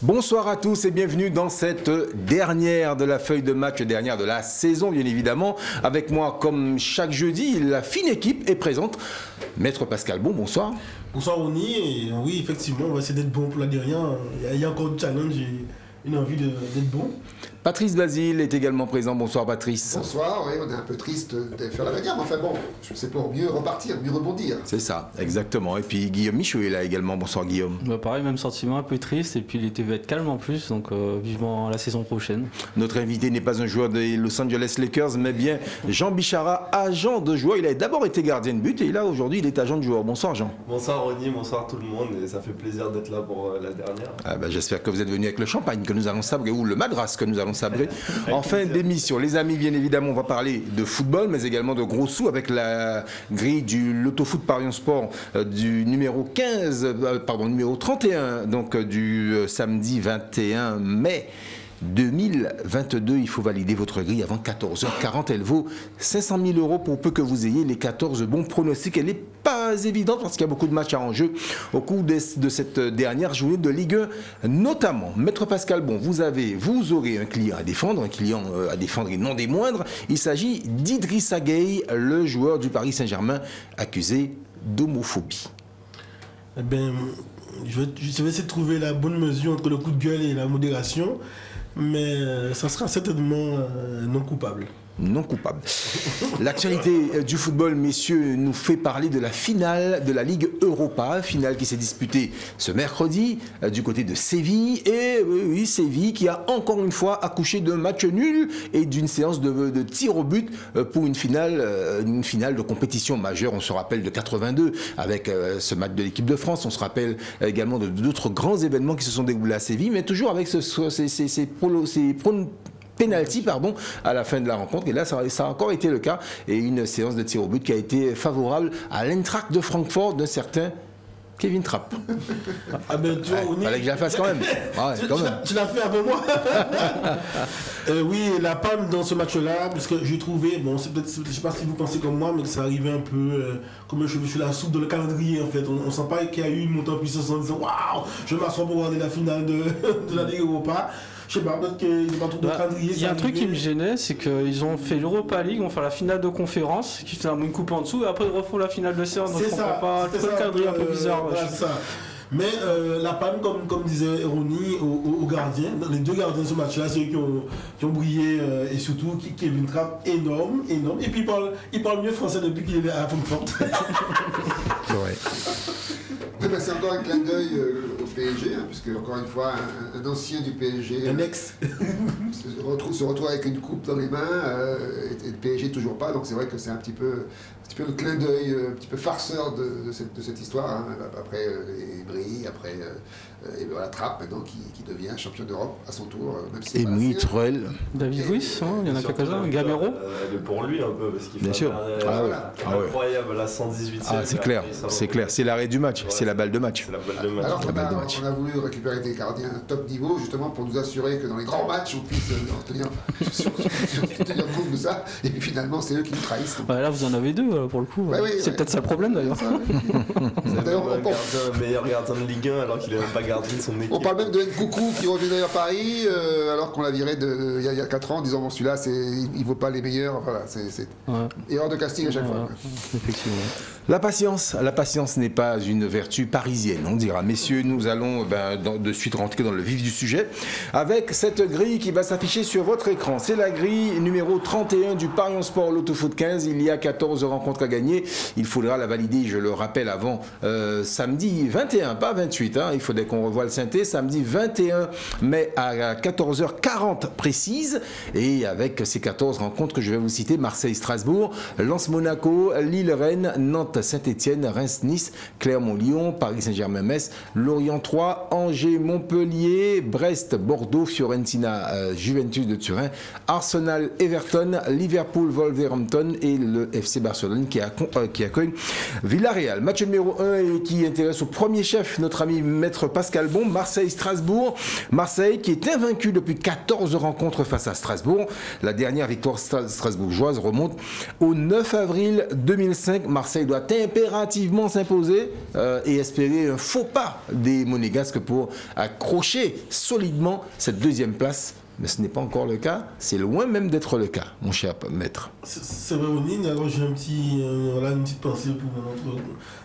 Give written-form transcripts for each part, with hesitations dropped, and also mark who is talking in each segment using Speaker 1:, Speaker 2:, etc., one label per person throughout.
Speaker 1: Bonsoir à tous et bienvenue dans cette dernière de la feuille de match, dernière de la saison bien évidemment. Avec moi comme chaque jeudi, la fine équipe est présente. Maître Pascal Bon, bonsoir.
Speaker 2: Bonsoir Ronny, et oui effectivement on va essayer d'être bon pour la dernière. Il y a encore un challenge et une envie d'être bon.
Speaker 1: Patrice Basile est également présent. Bonsoir Patrice.
Speaker 3: Bonsoir, oui, on est un peu triste de faire la manière, mais enfin bon, c'est pour mieux repartir, mieux rebondir.
Speaker 1: C'est ça, exactement. Et puis Guillaume Michaud est là également. Bonsoir Guillaume.
Speaker 4: Bah pareil, même sentiment, un peu triste, et puis l'été va être calme en plus, donc vivement la saison prochaine.
Speaker 1: Notre invité n'est pas un joueur des Los Angeles Lakers, mais bien Jean Bichara, agent de joueur. Il a d'abord été gardien de but et là aujourd'hui il est agent de joueur. Bonsoir Jean.
Speaker 5: Bonsoir Ronny, bonsoir tout le monde, et ça fait plaisir d'être là pour la dernière.
Speaker 1: Ah bah, j'espère que vous êtes venu avec le champagne que nous allons sabrer, ou le madras que nous allons sabrer. En fin d'émission, les amis, bien évidemment, on va parler de football, mais également de gros sous avec la grille du Loto-Foot Paris Sport du numéro 31, donc du samedi 21 mai 2022. Il faut valider votre grille avant 14h40. Elle vaut 500 000 € pour peu que vous ayez les 14 bons pronostics. Elle n'est pas évidente parce qu'il y a beaucoup de matchs en jeu au cours de cette dernière journée de Ligue 1 notamment. Maître Pascal Bon, vous aurez un client à défendre, et non des moindres. Il s'agit d'Idrissa Gueye, le joueur du Paris Saint-Germain accusé d'homophobie.
Speaker 2: Eh bien, je vais essayer de trouver la bonne mesure entre le coup de gueule et la modération, mais ça sera certainement non coupable.
Speaker 1: Non coupable. L'actualité du football, messieurs, nous fait parler de la finale de la Ligue Europa, finale qui s'est disputée ce mercredi du côté de Séville. Et oui, Séville qui a encore une fois accouché d'un match nul et d'une séance de tir au but pour une finale de compétition majeure. On se rappelle de 82 avec ce match de l'équipe de France. On se rappelle également d'autres grands événements qui se sont déroulés à Séville, mais toujours avec ces penalty à la fin de la rencontre, et là ça a encore été le cas, et une séance de tir au but qui a été favorable à l'Eintracht de Francfort d'un certain Kevin Trapp.
Speaker 2: Ah ben tu vois,
Speaker 1: fallait que je la fasse quand même.
Speaker 2: Tu l'as fait avant moi. Oui, la palme dans ce match-là, parce que j'ai trouvé, bon, je sais pas si vous pensez comme moi, mais que ça arrivait un peu comme un cheveu sur la soupe dans le calendrier en fait. On sent pas qu'il y a eu une montée en puissance en disant waouh, je m'assois pour regarder la finale de la Ligue Europa. Je sais pas, peut-être qu'il n'y a pas trop de calendrier.
Speaker 4: Il y a un truc qui me gênait, c'est qu'ils ont fait l'Europa League, on fait la finale de conférence, qui fait une coupe en dessous, et après ils refont la finale de séance. Donc je comprends pas, le calendrier un peu bizarre.
Speaker 2: Voilà, c'est ça. Mais la palme, comme disait Ronny, aux gardiens, les deux gardiens de ce match-là, ceux qui ont brillé, et surtout Kevin Trapp, énorme. Et puis il parle mieux français depuis qu'il est à Francfort.
Speaker 1: C'est vrai.
Speaker 3: C'est encore un clin d'œil au PSG, puisque encore une fois, un ancien du PSG
Speaker 2: un ex
Speaker 3: se retrouve avec une coupe dans les mains, et le PSG toujours pas, donc c'est vrai que c'est un petit peu le clin d'œil, un petit peu farceur de cette histoire, après Ebry, après la Trapp maintenant qui devient champion d'Europe à son tour.
Speaker 1: Emery, Truel,
Speaker 4: David Luiz, il y en a quelques-uns, Gamero.
Speaker 5: Pour lui un peu, parce qu'il
Speaker 1: bien
Speaker 5: fait
Speaker 1: sûr.
Speaker 5: incroyable, la 118e.
Speaker 1: C'est clair, c'est l'arrêt du match, c'est la balle de match.
Speaker 3: Alors on a voulu récupérer des gardiens top niveau justement pour nous assurer que dans les grands matchs on puisse tenir compte de ça, et puis finalement c'est eux qui nous trahissent.
Speaker 4: Là vous en avez deux pour le coup. C'est peut-être ça le problème d'ailleurs.
Speaker 5: D'ailleurs, meilleur gardien de Ligue 1 alors qu'il n'est même pas gardien de son équipe.
Speaker 3: On parle même de Nkoukou qui revient d'ailleurs à Paris, alors qu'on l'a viré il y a 4 ans en disant bon celui-là il ne vaut pas les meilleurs. Voilà, c'est erreur de casting à chaque fois.
Speaker 4: Effectivement.
Speaker 1: La patience n'est pas une vertu parisienne, on dira. Messieurs, nous allons de suite rentrer dans le vif du sujet avec cette grille qui va s'afficher sur votre écran. C'est la grille numéro 31 du Paris Sport Loto-Foot 15. Il y a 14 rencontres à gagner. Il faudra la valider, je le rappelle, avant samedi 21, pas 28. Il faudrait qu'on revoie le synthé. Samedi 21 mai à 14h40 précise. Et avec ces 14 rencontres que je vais vous citer, Marseille-Strasbourg, Lens-Monaco, Lille-Rennes, Nantes Nantes, Saint-Etienne, Reims, Nice, Clermont, Lyon, Paris Saint-Germain, Metz, Lorient 3, Angers, Montpellier, Brest, Bordeaux, Fiorentina, Juventus de Turin, Arsenal, Everton, Liverpool, Wolverhampton et le FC Barcelone qui accueille Villarreal. Match numéro 1 et qui intéresse au premier chef notre ami maître Pascal Bon, Marseille-Strasbourg. Marseille qui est invaincu depuis 14 rencontres face à Strasbourg. La dernière victoire strasbourgeoise remonte au 9 avril 2005. Marseille doit impérativement s'imposer et espérer un faux pas des Monégasques pour accrocher solidement cette deuxième place. Mais ce n'est pas encore le cas, c'est loin même d'être le cas, mon cher maître.
Speaker 2: C'est vrai, Onine. Alors j'ai une petite pensée pour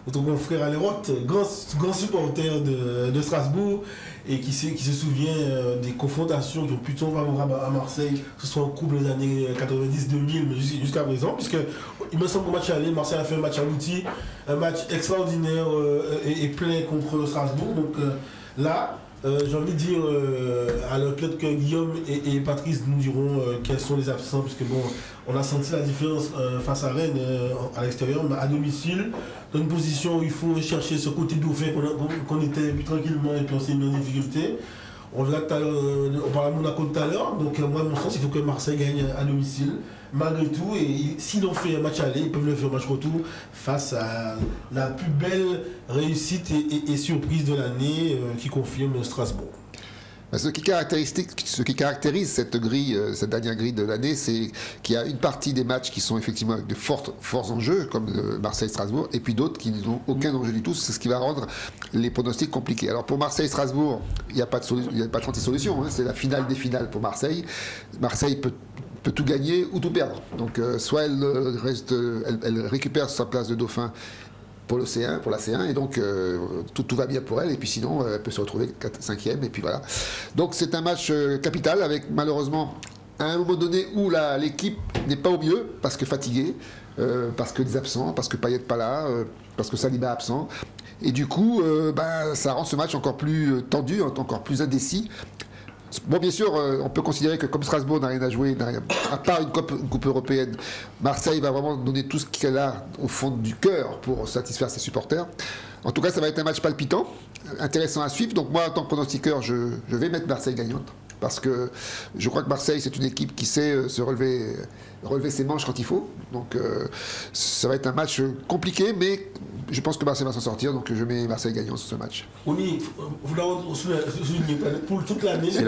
Speaker 2: notre confrère Aléroth, grand supporter de Strasbourg, et qui se souvient des confrontations qui ont plutôt favorables à Marseille, que ce soit en couple des années 90-2000, mais jusqu'à présent, puisque il me semble qu'au match aller, Marseille a fait un match à l'outil, un match extraordinaire et plein contre Strasbourg. Donc là, j'ai envie de dire, alors peut-être que Guillaume et Patrice nous diront quels sont les absents, puisque bon, on a senti la différence face à Rennes à l'extérieur, mais à domicile, dans une position où il faut chercher ce côté dauphin qu'on était plus tranquillement et puis on s'est mis en difficulté. On verra tout à l'heure, on parlait de Monaco tout à l'heure, donc moi, à mon sens, il faut que Marseille gagne à domicile. Malgré tout, et s'ils ont fait un match aller, ils peuvent le faire un match retour face à la plus belle réussite et surprise de l'année qui confirme Strasbourg.
Speaker 3: Ce qui caractérise cette grille, cette dernière grille de l'année, c'est qu'il y a une partie des matchs qui sont effectivement avec de forts enjeux, comme Marseille-Strasbourg, et puis d'autres qui n'ont aucun enjeu du tout. C'est ce qui va rendre les pronostics compliqués. Alors pour Marseille-Strasbourg, il n'y a pas de 36 solutions. C'est la finale des finales pour Marseille. Marseille peut tout gagner ou tout perdre. Donc soit elle récupère sa place de dauphin pour la C1, et donc tout va bien pour elle, et puis sinon elle peut se retrouver 5e, et puis voilà. Donc c'est un match capital, avec malheureusement à un moment donné où l'équipe n'est pas au mieux, parce que fatiguée, parce que des absents, parce que Payet pas là, parce que Saliba absent, et du coup ça rend ce match encore plus tendu, encore plus indécis. Bon, bien sûr, on peut considérer que comme Strasbourg n'a rien à jouer, à part une coupe européenne, Marseille va vraiment donner tout ce qu'elle a au fond du cœur pour satisfaire ses supporters. En tout cas, ça va être un match palpitant, intéressant à suivre. Donc moi, en tant que pronostiqueur, je vais mettre Marseille gagnante. Parce que je crois que Marseille, c'est une équipe qui sait se relever ses manches quand il faut. Donc ça va être un match compliqué, mais je pense que Marseille va s'en sortir. Donc je mets Marseille gagnant sur ce match.
Speaker 2: Oni, vous l'avez souligné pour toute l'année.
Speaker 1: C'est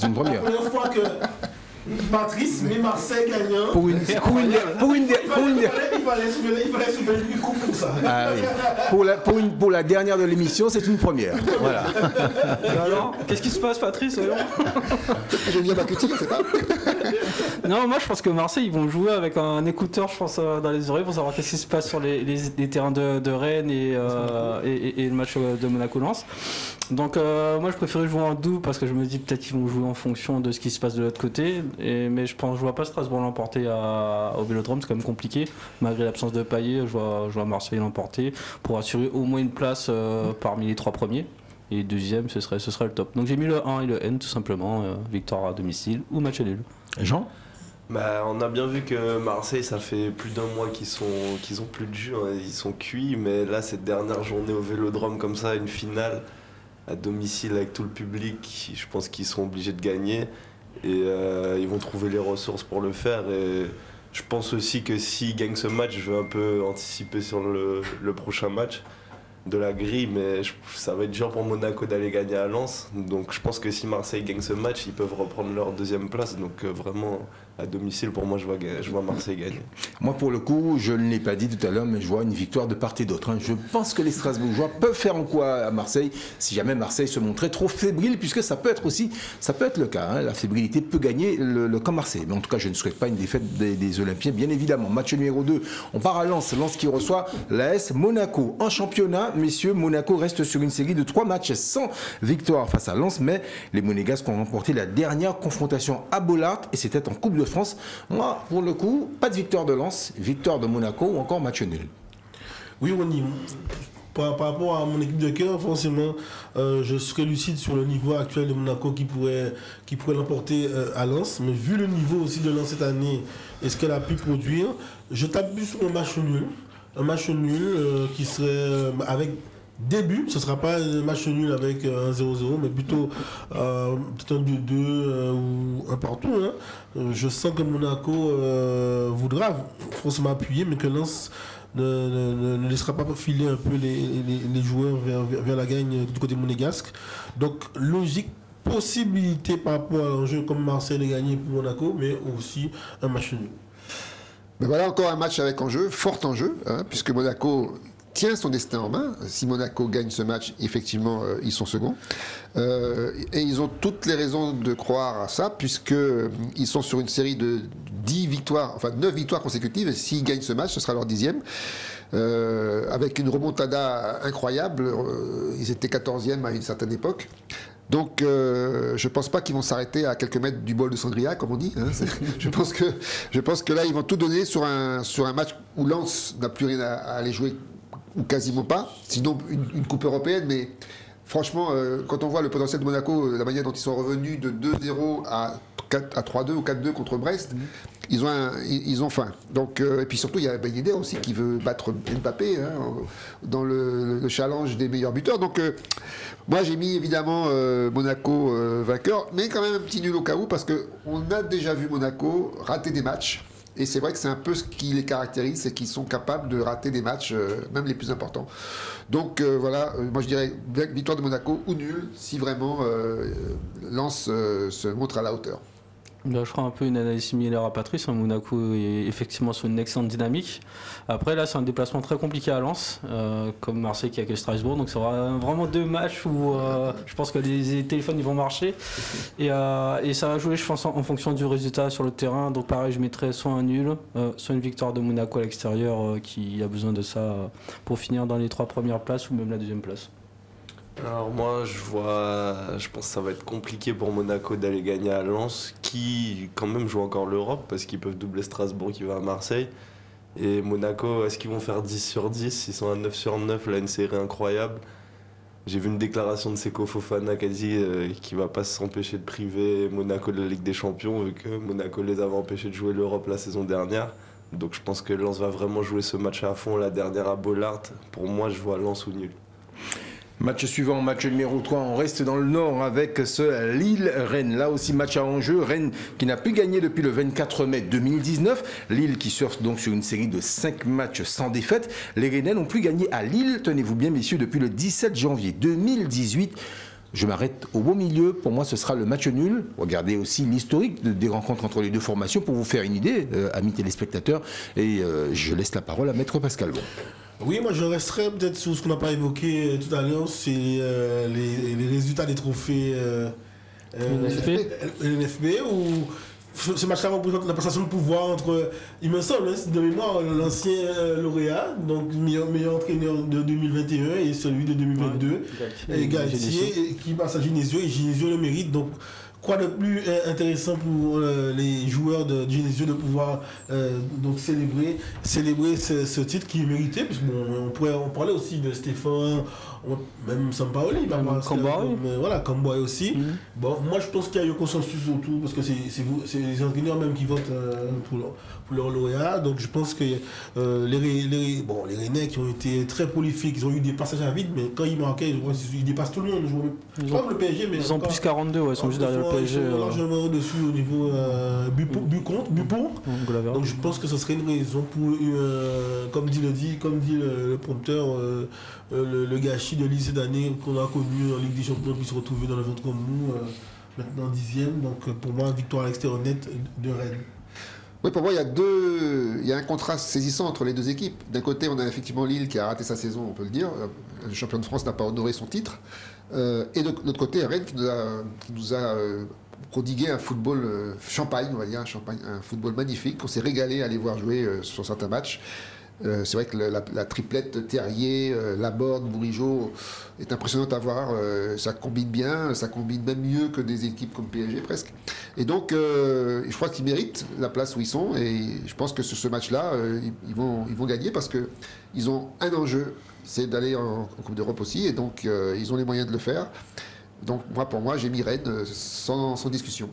Speaker 1: une première.
Speaker 2: La première fois que Patrice met Marseille gagnant.
Speaker 1: Il
Speaker 2: fallait soulever une coupe pour ça.
Speaker 1: Ah, oui. Pour la dernière de l'émission, c'est une première. Voilà.
Speaker 4: Alors, qu'est-ce qui se passe, Patrice?
Speaker 3: J'ai bien ma critique, je sais pas.
Speaker 4: Non, moi je pense que Marseille, ils vont jouer avec un écouteur, je pense, dans les oreilles pour savoir qu'est-ce qui se passe sur les terrains de Rennes et le match de Monaco-Lens. Donc moi je préférais jouer en double parce que je me dis peut-être qu'ils vont jouer en fonction de ce qui se passe de l'autre côté. Mais je vois pas Strasbourg l'emporter au Vélodrome, c'est quand même compliqué. Malgré l'absence de Payet, je vois Marseille l'emporter pour assurer au moins une place parmi les 3 premiers. Et deuxième, ce serait le top. Donc j'ai mis le 1 et le N tout simplement, victoire à domicile ou match nul.
Speaker 1: Jean ?
Speaker 5: On a bien vu que Marseille, ça fait plus d'un mois qu'ils ont plus de jus, hein. Ils sont cuits, mais là cette dernière journée au Vélodrome comme ça, une finale à domicile avec tout le public, je pense qu'ils sont obligés de gagner et ils vont trouver les ressources pour le faire. Et je pense aussi que s'ils gagnent ce match, je vais un peu anticiper sur le prochain match de la grille, mais ça va être dur pour Monaco d'aller gagner à Lens. Donc je pense que si Marseille gagne ce match, ils peuvent reprendre leur deuxième place. Donc vraiment, à domicile, pour moi, je vois Marseille gagner.
Speaker 1: Moi, pour le coup, je ne l'ai pas dit tout à l'heure, mais je vois une victoire de part et d'autre. Je pense que les Strasbourgeois peuvent faire en quoi à Marseille, si jamais Marseille se montrait trop fébrile, puisque ça peut être le cas. La fébrilité peut gagner le camp Marseille. Mais en tout cas, je ne souhaite pas une défaite des Olympiens, bien évidemment. Match numéro 2, on part à Lens. Lens qui reçoit l'AS Monaco. En championnat, messieurs, Monaco reste sur une série de 3 matchs sans victoire face à Lens, mais les Monégasques ont remporté la dernière confrontation à Bollaert, et c'était en Coupe de France. Moi, pour le coup, pas de victoire de Lens, victoire de Monaco ou encore match nul.
Speaker 2: Oui, par rapport à mon équipe de cœur, forcément, je serais lucide sur le niveau actuel de Monaco qui pourrait l'emporter à Lens. Mais vu le niveau aussi de Lens cette année et ce qu'elle a pu produire, je tape plus sur un match nul. un match nul qui serait avec début, ce ne sera pas un match nul avec un 0-0, mais plutôt peut-être un 2-2 ou un partout. Hein. Je sens que Monaco voudra forcément appuyer, mais que Lens ne laissera pas filer un peu les joueurs vers la gagne du côté monégasque. Donc, logique, possibilité par rapport à l'enjeu comme Marseille de gagner pour Monaco, mais aussi un match nul.
Speaker 3: Mais voilà encore un match avec enjeu, fort enjeu, hein, puisque Monaco tient son destin en main. Si Monaco gagne ce match, effectivement, ils sont seconds. Et ils ont toutes les raisons de croire à ça, puisqu'ils sont sur une série de 10 victoires, enfin 9 victoires consécutives. Et s'ils gagnent ce match, ce sera leur 10e. Avec une remontada incroyable. Ils étaient 14e à une certaine époque. Donc, je ne pense pas qu'ils vont s'arrêter à quelques mètres du bol de Sangria, comme on dit. Hein. Je pense que là, ils vont tout donner sur un match où Lens n'a plus rien à aller jouer, ou quasiment pas. Sinon, une coupe européenne. Mais franchement, quand on voit le potentiel de Monaco, la manière dont ils sont revenus de 2-0 à 3-2 ou 4-2 contre Brest, ils ont faim. Donc, et puis surtout, il y a Ben Yedder aussi qui veut battre Mbappé hein, dans le challenge des meilleurs buteurs. Donc, moi, j'ai mis évidemment Monaco vainqueur, mais quand même un petit nul au cas où, parce qu'on a déjà vu Monaco rater des matchs. Et c'est vrai que c'est un peu ce qui les caractérise, c'est qu'ils sont capables de rater des matchs, même les plus importants. Donc voilà, moi je dirais victoire de Monaco ou nul, si vraiment Lens se montre à la hauteur.
Speaker 4: Je ferai un peu une analyse similaire à Patrice. Monaco est effectivement sur une excellente dynamique. Après, là, c'est un déplacement très compliqué à Lens, comme Marseille qui accueille Strasbourg. Donc, ça aura vraiment 2 matchs où je pense que les téléphones ils vont marcher. Et ça va jouer, je pense, en fonction du résultat sur le terrain. Donc, pareil, je mettrais soit un nul, soit une victoire de Monaco à l'extérieur qui a besoin de ça pour finir dans les 3 premières places ou même la 2e place.
Speaker 5: Alors moi je pense que ça va être compliqué pour Monaco d'aller gagner à Lens qui quand même joue encore l'Europe parce qu'ils peuvent doubler Strasbourg qui va à Marseille. Et Monaco, est-ce qu'ils vont faire 10 sur 10? Ils sont à 9 sur 9, là une série incroyable. J'ai vu une déclaration de Seko Fofana qui a dit qu'il ne va pas s'empêcher de priver Monaco de la Ligue des Champions vu que Monaco les avait empêchés de jouer l'Europe la saison dernière. Donc je pense que Lens va vraiment jouer ce match à fond, la dernière à Bollaert. Pour moi je vois Lens ou nul.
Speaker 1: Match suivant, match numéro 3, on reste dans le Nord avec ce Lille-Rennes. Là aussi match à enjeu, Rennes qui n'a plus gagné depuis le 24 mai 2019. Lille qui surfe donc sur une série de 5 matchs sans défaite. Les Rennais n'ont plus gagné à Lille, tenez-vous bien messieurs, depuis le 17 janvier 2018. Je m'arrête au beau milieu, pour moi ce sera le match nul. Regardez aussi l'historique des rencontres entre les deux formations pour vous faire une idée, amis téléspectateurs. Et je laisse la parole à Maître Pascal Bon.
Speaker 2: Oui, moi je resterai peut-être sur ce qu'on n'a pas évoqué tout à l'heure, c'est les résultats des trophées LNFP où ce match-là représente la passation de pouvoir entre, il me semble, de mémoire, l'ancien lauréat, donc meilleur entraîneur de 2021 et celui de 2022, et Galtier qui passe à Genesio et Genesio le mérite. Donc, quoi de plus intéressant pour les joueurs de Genesio de pouvoir donc célébrer ce titre qui est mérité, parce qu'on pourrait en parler aussi de Stéphane, même Sampaoli, voilà, Camboy aussi. Bon, moi je pense qu'il y a eu consensus autour, parce que c'est les entraîneurs même qui votent pour leur lauréat, donc je pense que les Rennais qui ont été très prolifiques, ils ont eu des passages à vide, mais quand ils marquaient, ils dépassent tout le monde. Comme le PSG, mais
Speaker 4: ils ont plus 42, ouais, ils sont juste derrière le PSG.
Speaker 2: Ils sont largement au-dessus au niveau but pour. Donc je pense que ce serait une raison pour, comme dit le prompteur, le gâchis de Lille cette année qu'on a connu en Ligue des Champions puis se retrouver dans le ventre comme nous, maintenant 10e. Donc pour moi, victoire à l'extérieur nette de Rennes.
Speaker 3: Oui, pour moi, il y a un contraste saisissant entre les deux équipes. D'un côté, on a effectivement Lille qui a raté sa saison, on peut le dire. Le champion de France n'a pas honoré son titre. Et de l'autre côté, Rennes qui nous a prodigué un football champagne, on va dire, un football magnifique. On s'est régalé à aller voir jouer sur certains matchs. C'est vrai que la triplette Terrier, Laborde, Bourigeaud est impressionnante à voir. Ça combine bien, ça combine même mieux que des équipes comme PSG presque. Et donc, je crois qu'ils méritent la place où ils sont. Et je pense que sur ce match-là, ils vont gagner parce qu'ils ont un enjeu, c'est d'aller en Coupe d'Europe aussi. Et donc, ils ont les moyens de le faire. Donc, pour moi, j'ai mis Rennes sans discussion.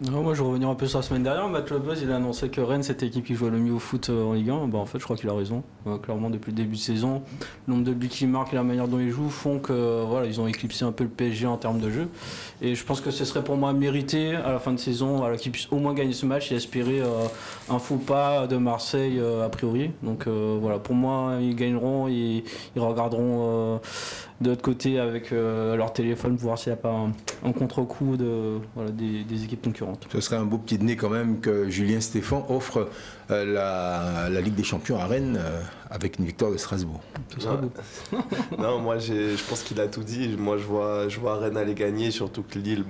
Speaker 4: Non, moi je vais revenir un peu sur la semaine dernière. Matt Le Buzz il a annoncé que Rennes c'était l'équipe qui jouait le mieux au foot en Ligue 1. Bah, en fait je crois qu'il a raison. Clairement depuis le début de saison, le nombre de buts qu'ils marquent et la manière dont ils jouent font que voilà, ils ont éclipsé un peu le PSG en termes de jeu. Et je pense que ce serait pour moi mérité à la fin de saison voilà, qu'ils puissent au moins gagner ce match et espérer un faux pas de Marseille a priori. Donc voilà, pour moi ils gagneront et ils regarderont de l'autre côté avec leur téléphone pour voir s'il n'y a pas un contre-coup voilà, des équipes concurrentes.
Speaker 1: Ce serait un beau pied de nez quand même que Julien Stéphan offre la Ligue des Champions à Rennes avec une victoire de Strasbourg.
Speaker 4: Ce sera beau.
Speaker 5: Non, moi je pense qu'il a tout dit. Moi je vois Rennes aller gagner, surtout que Lille,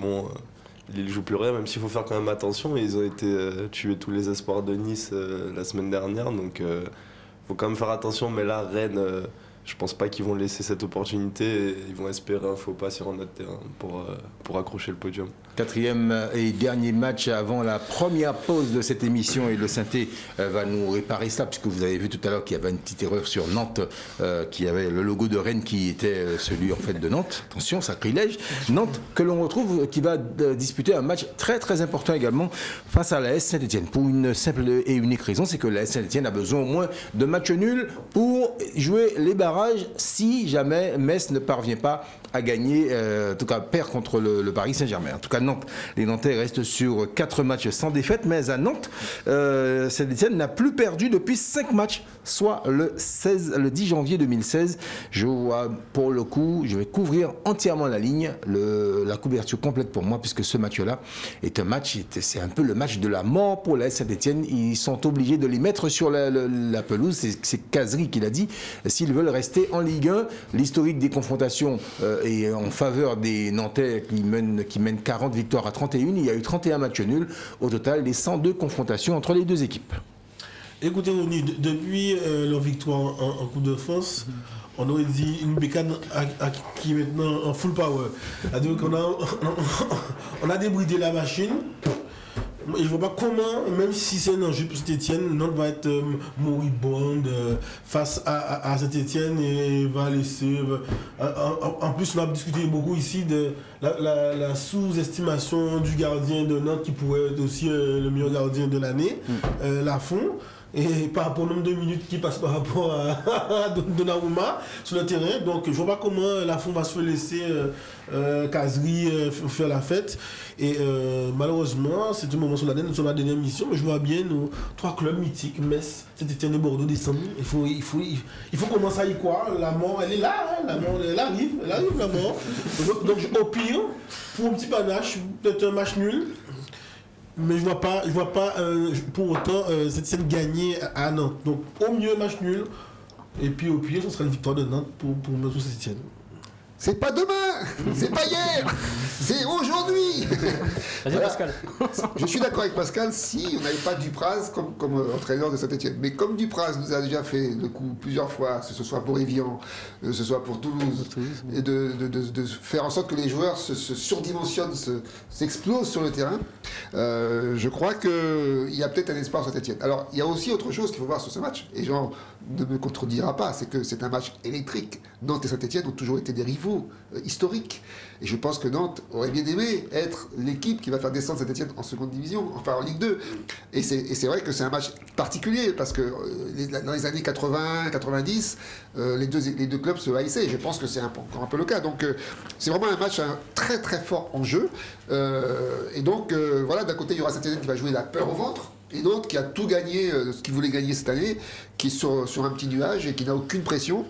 Speaker 5: Lille joue plus rien, même s'il faut faire quand même attention. Ils ont été tués tous les espoirs de Nice la semaine dernière, donc faut quand même faire attention. Mais là, Rennes, je pense pas qu'ils vont laisser cette opportunité et ils vont espérer un faux pas sur notre terrain pour accrocher le podium.
Speaker 1: Quatrième et dernier match avant la première pause de cette émission et le Synthé va nous réparer cela puisque vous avez vu tout à l'heure qu'il y avait une petite erreur sur Nantes qui avait le logo de Rennes qui était celui en fait de Nantes. Attention, sacrilège. Nantes que l'on retrouve qui va disputer un match très très important également face à l'AS Saint-Etienne pour une simple et unique raison, c'est que l'AS Saint-Etienne a besoin au moins de matchs nuls pour jouer les barrages si jamais Metz ne parvient pas à gagner, en tout cas perd contre le Paris Saint-Germain. En tout cas Nantes, les Nantais restent sur 4 matchs sans défaite, mais à Nantes, Saint-Etienne n'a plus perdu depuis 5 matchs, soit le 10 janvier 2016. Je vois pour le coup, je vais couvrir entièrement la ligne, la couverture complète pour moi, puisque ce match-là est un match, c'est un peu le match de la mort pour la Saint-Etienne. Ils sont obligés de les mettre sur la pelouse, c'est Cazerie qui l'a dit, s'ils veulent rester en Ligue 1. L'historique des confrontations est en faveur des Nantais qui mènent 40 victoires à 31. Il y a eu 31 matchs nuls au total des 102 confrontations entre les deux équipes.
Speaker 2: Écoutez, Ronny, depuis leur victoire en Coupe de France, on aurait dit une bécane qui est maintenant en full power. Donc on a débridé la machine. Et je vois pas comment, même si c'est un enjeu pour Saint-Etienne, Nantes va être moribonde face à Saint-Etienne et va laisser. En plus, on a discuté beaucoup ici de la sous-estimation du gardien de Nantes qui pourrait être aussi le meilleur gardien de l'année, Lafont. Et par rapport au nombre de minutes qui passent par rapport à Donnarumma sur le terrain. Donc je vois pas comment Lafont va se laisser Cazerie faire la fête. Et malheureusement, c'est un moment sur la dernière mission, mais je vois bien nos 3 clubs mythiques, Metz, Saint-Etienne et Bordeaux descendre. Il faut commencer à y croire. La mort, elle est là, hein, la mort, elle arrive la mort. Donc au pire, pour un petit panache, peut-être un match nul. Mais je vois pas pour autant cette scène gagnée à Nantes. Donc au mieux match nul et puis au pire ce sera une victoire de Nantes pour mettre cette Etienne.
Speaker 3: C'est pas demain, c'est pas hier, c'est aujourd'hui.
Speaker 4: Vas-y
Speaker 3: Voilà.
Speaker 4: Pascal.
Speaker 3: Je suis d'accord avec Pascal si on n'avait pas Dupraz comme entraîneur de Saint-Etienne. Mais comme Dupraz nous a déjà fait le coup plusieurs fois, que ce soit pour Évian, que ce soit pour Toulouse, et de faire en sorte que les joueurs se surdimensionnent, s'explosent sur le terrain, je crois qu'il y a peut-être un espoir sur Saint-Etienne. Alors il y a aussi autre chose qu'il faut voir sur ce match, et Jean ne me contredira pas, c'est que c'est un match électrique. Nantes et Saint-Etienne ont toujours été des rivaux historiques. Et je pense que Nantes aurait bien aimé être l'équipe qui va faire descendre Saint-Etienne en seconde division, enfin en Ligue 2. Et c'est vrai que c'est un match particulier, parce que dans les années 80, 90, les deux clubs se haïssaient. Et je pense que c'est encore un peu le cas. Donc c'est vraiment un match très très fort en jeu. Et donc voilà, d'un côté il y aura Saint-Etienne qui va jouer la peur au ventre, et d'autres qui a tout gagné, ce qu'il voulait gagner cette année, qui est sur un petit nuage et qui n'a aucune pression.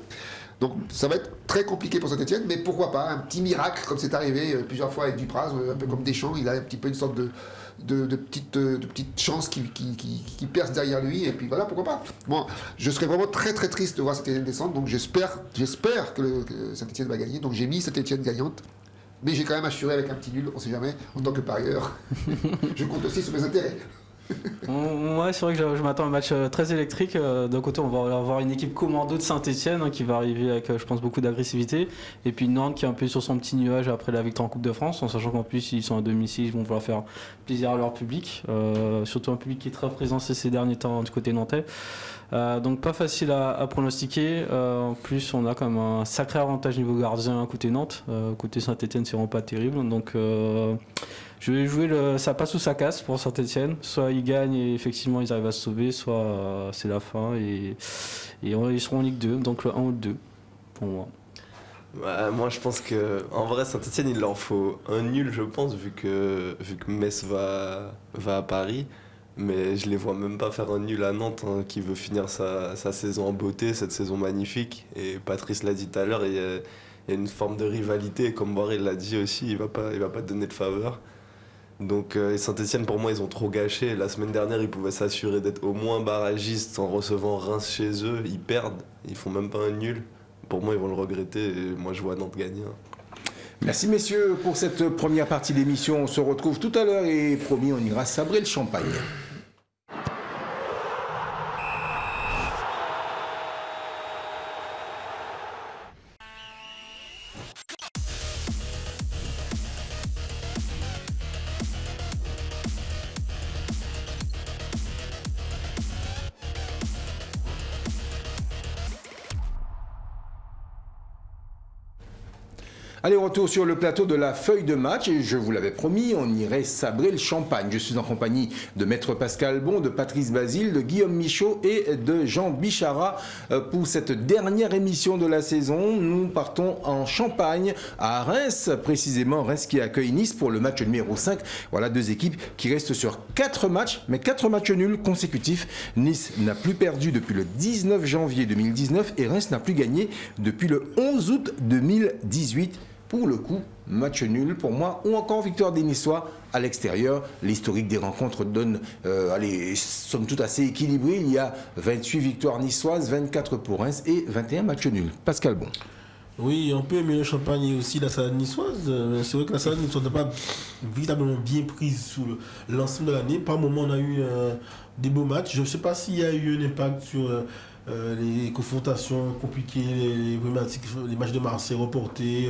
Speaker 3: Donc ça va être très compliqué pour Saint-Etienne, mais pourquoi pas un petit miracle comme c'est arrivé plusieurs fois avec Dupraz, un peu comme Deschamps, il a un petit peu une sorte de petite chance qui perce derrière lui, et puis voilà, pourquoi pas. Bon, je serais vraiment très très triste de voir Saint-Etienne descendre, donc j'espère que Saint-Etienne va gagner, donc j'ai mis Saint-Etienne gagnante. Mais j'ai quand même assuré avec un petit nul, on ne sait jamais, en tant que parieur. Je compte aussi sur mes intérêts.
Speaker 4: Ouais, c'est vrai que je m'attends à un match très électrique. D'un côté, on va avoir une équipe commando de Saint-Etienne qui va arriver avec, je pense, beaucoup d'agressivité. Et puis Nantes qui est un peu sur son petit nuage après la victoire en Coupe de France, en sachant qu'en plus, ils sont à domicile, ils vont vouloir faire plaisir à leur public. Surtout un public qui est très présent ces derniers temps du côté nantais. Donc pas facile à pronostiquer. En plus, on a quand même un sacré avantage niveau gardien côté Nantes. Côté Saint-Etienne, c'est vraiment pas terrible. Donc je vais jouer ça passe ou ça casse pour Saint-Etienne. Soit ils gagnent et effectivement ils arrivent à se sauver, soit c'est la fin et ils seront en Ligue 2. Donc le 1 ou le 2 pour moi.
Speaker 5: Bah, moi je pense que en vrai Saint-Etienne il leur faut un nul je pense vu que Metz va à Paris. Mais je les vois même pas faire un nul à Nantes hein, qui veut finir sa saison en beauté, cette saison magnifique. Et Patrice l'a dit tout à l'heure, il y a une forme de rivalité. Et comme Barry l'a dit aussi, il va pas donner de faveur. Donc Saint-Etienne pour moi ils ont trop gâché. La semaine dernière ils pouvaient s'assurer d'être au moins barragistes en recevant Reims chez eux. Ils perdent, ils font même pas un nul. Pour moi ils vont le regretter et moi je vois Nantes gagner.
Speaker 1: Merci messieurs pour cette première partie d'émission. On se retrouve tout à l'heure et promis on ira sabrer le champagne. Allez, retour sur le plateau de la feuille de match et je vous l'avais promis, on irait sabrer le champagne. Je suis en compagnie de Maître Pascal Bon, de Patrice Basile, de Guillaume Michaud et de Jean Bichara pour cette dernière émission de la saison. Nous partons en Champagne, à Reims, précisément Reims qui accueille Nice pour le match numéro 5. Voilà deux équipes qui restent sur 4 matchs, mais 4 matchs nuls consécutifs. Nice n'a plus perdu depuis le 19 janvier 2019 et Reims n'a plus gagné depuis le 11 août 2018. Pour le coup, match nul pour moi, ou encore victoire des Niçois à l'extérieur. L'historique des rencontres donne, somme toute assez équilibré. Il y a 28 victoires niçoises, 24 pour Reims et 21 matchs nuls. Pascal Bon.
Speaker 2: Oui, on peut aimer le champagne et aussi la salade niçoise. C'est vrai que la salade niçoise n'est pas véritablement bien prise sur l'ensemble de l'année. Par moment, on a eu des beaux matchs. Je ne sais pas s'il y a eu un impact sur les confrontations compliquées, les problématiques, les matchs de Marseille reportés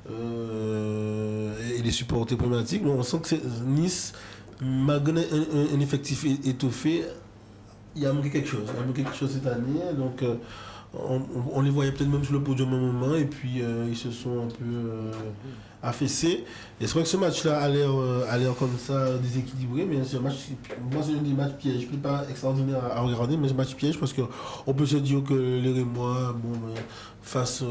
Speaker 2: et les supporters problématiques. Donc on sent que Nice, malgré un effectif étoffé, il y a manqué quelque chose. Il y a manqué quelque chose cette année. Donc on les voyait peut-être même sur le podium au moment et puis ils se sont un peu affaissés. Et c'est vrai que ce match-là a l'air comme ça déséquilibré, mais c'est un match, moi c'est un des matchs pièges. Je ne pas extraordinaire à regarder, mais c'est un match piège parce qu'on peut se dire que les Rémois fassent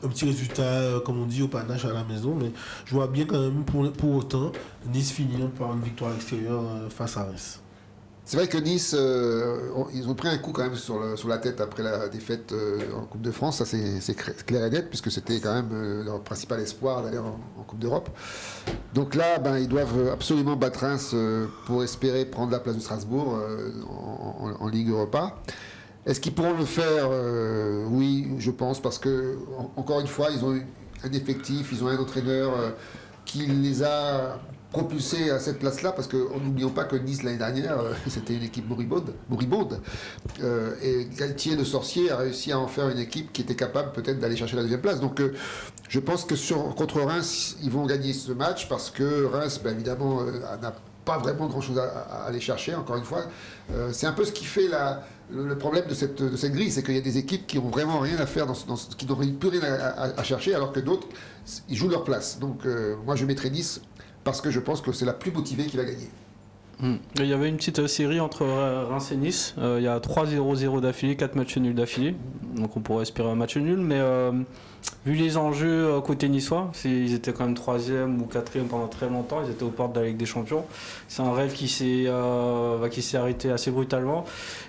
Speaker 2: un petit résultat, comme on dit, au panache à la maison, mais je vois bien quand même pour autant Nice finir par une victoire à l'extérieur face à Reims.
Speaker 3: C'est vrai que Nice, ils ont pris un coup quand même sur la tête après la défaite en Coupe de France, ça c'est clair et net, puisque c'était quand même leur principal espoir d'aller en Coupe d'Europe. Donc là, ils doivent absolument battre Reims pour espérer prendre la place de Strasbourg en Ligue Europa. Est-ce qu'ils pourront le faire? Oui, je pense, parce que, encore une fois, ils ont un effectif, ils ont un entraîneur qui les a propulsé à cette place-là, parce que n'oublions pas que Nice l'année dernière c'était une équipe moribonde et Galtier le sorcier a réussi à en faire une équipe qui était capable peut-être d'aller chercher la deuxième place. Donc je pense que contre Reims ils vont gagner ce match, parce que Reims évidemment n'a pas vraiment grand-chose à aller chercher. Encore une fois, c'est un peu ce qui fait le problème de cette grille, c'est qu'il y a des équipes qui n'ont vraiment rien à faire, qui n'ont plus rien à chercher, alors que d'autres ils jouent leur place. Donc moi je mettrai Nice, parce que je pense que c'est la plus motivée qui va gagner.
Speaker 4: Il y avait une petite série entre Reims et Nice. Il y a 3-0-0 d'affilée, 4 matchs nuls d'affilée. Donc on pourrait espérer un match nul. Mais vu les enjeux côté niçois, ils étaient quand même 3e ou 4e pendant très longtemps. Ils étaient aux portes de la Ligue des Champions. C'est un rêve qui s'est arrêté assez brutalement.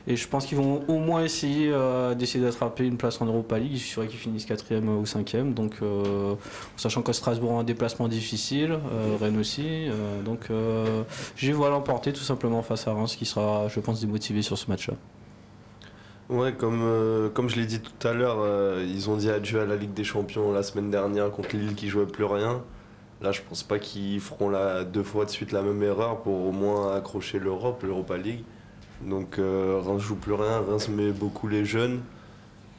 Speaker 4: Et je pense qu'ils vont au moins essayer d'essayer d'attraper une place en Europa League. Il suffirait qu'ils finissent 4e ou 5e. Donc, sachant que Strasbourg a un déplacement difficile, Rennes aussi. Donc je vois l'emporter tout simplement face à Reims, qui sera, je pense, démotivé sur ce match-là.
Speaker 5: Ouais, comme je l'ai dit tout à l'heure, ils ont dit adieu à la Ligue des Champions la semaine dernière contre Lille qui jouait plus rien. Là, je pense pas qu'ils feront 2 fois de suite la même erreur pour au moins accrocher l'Europa League. Donc Reims joue plus rien, Reims met beaucoup les jeunes.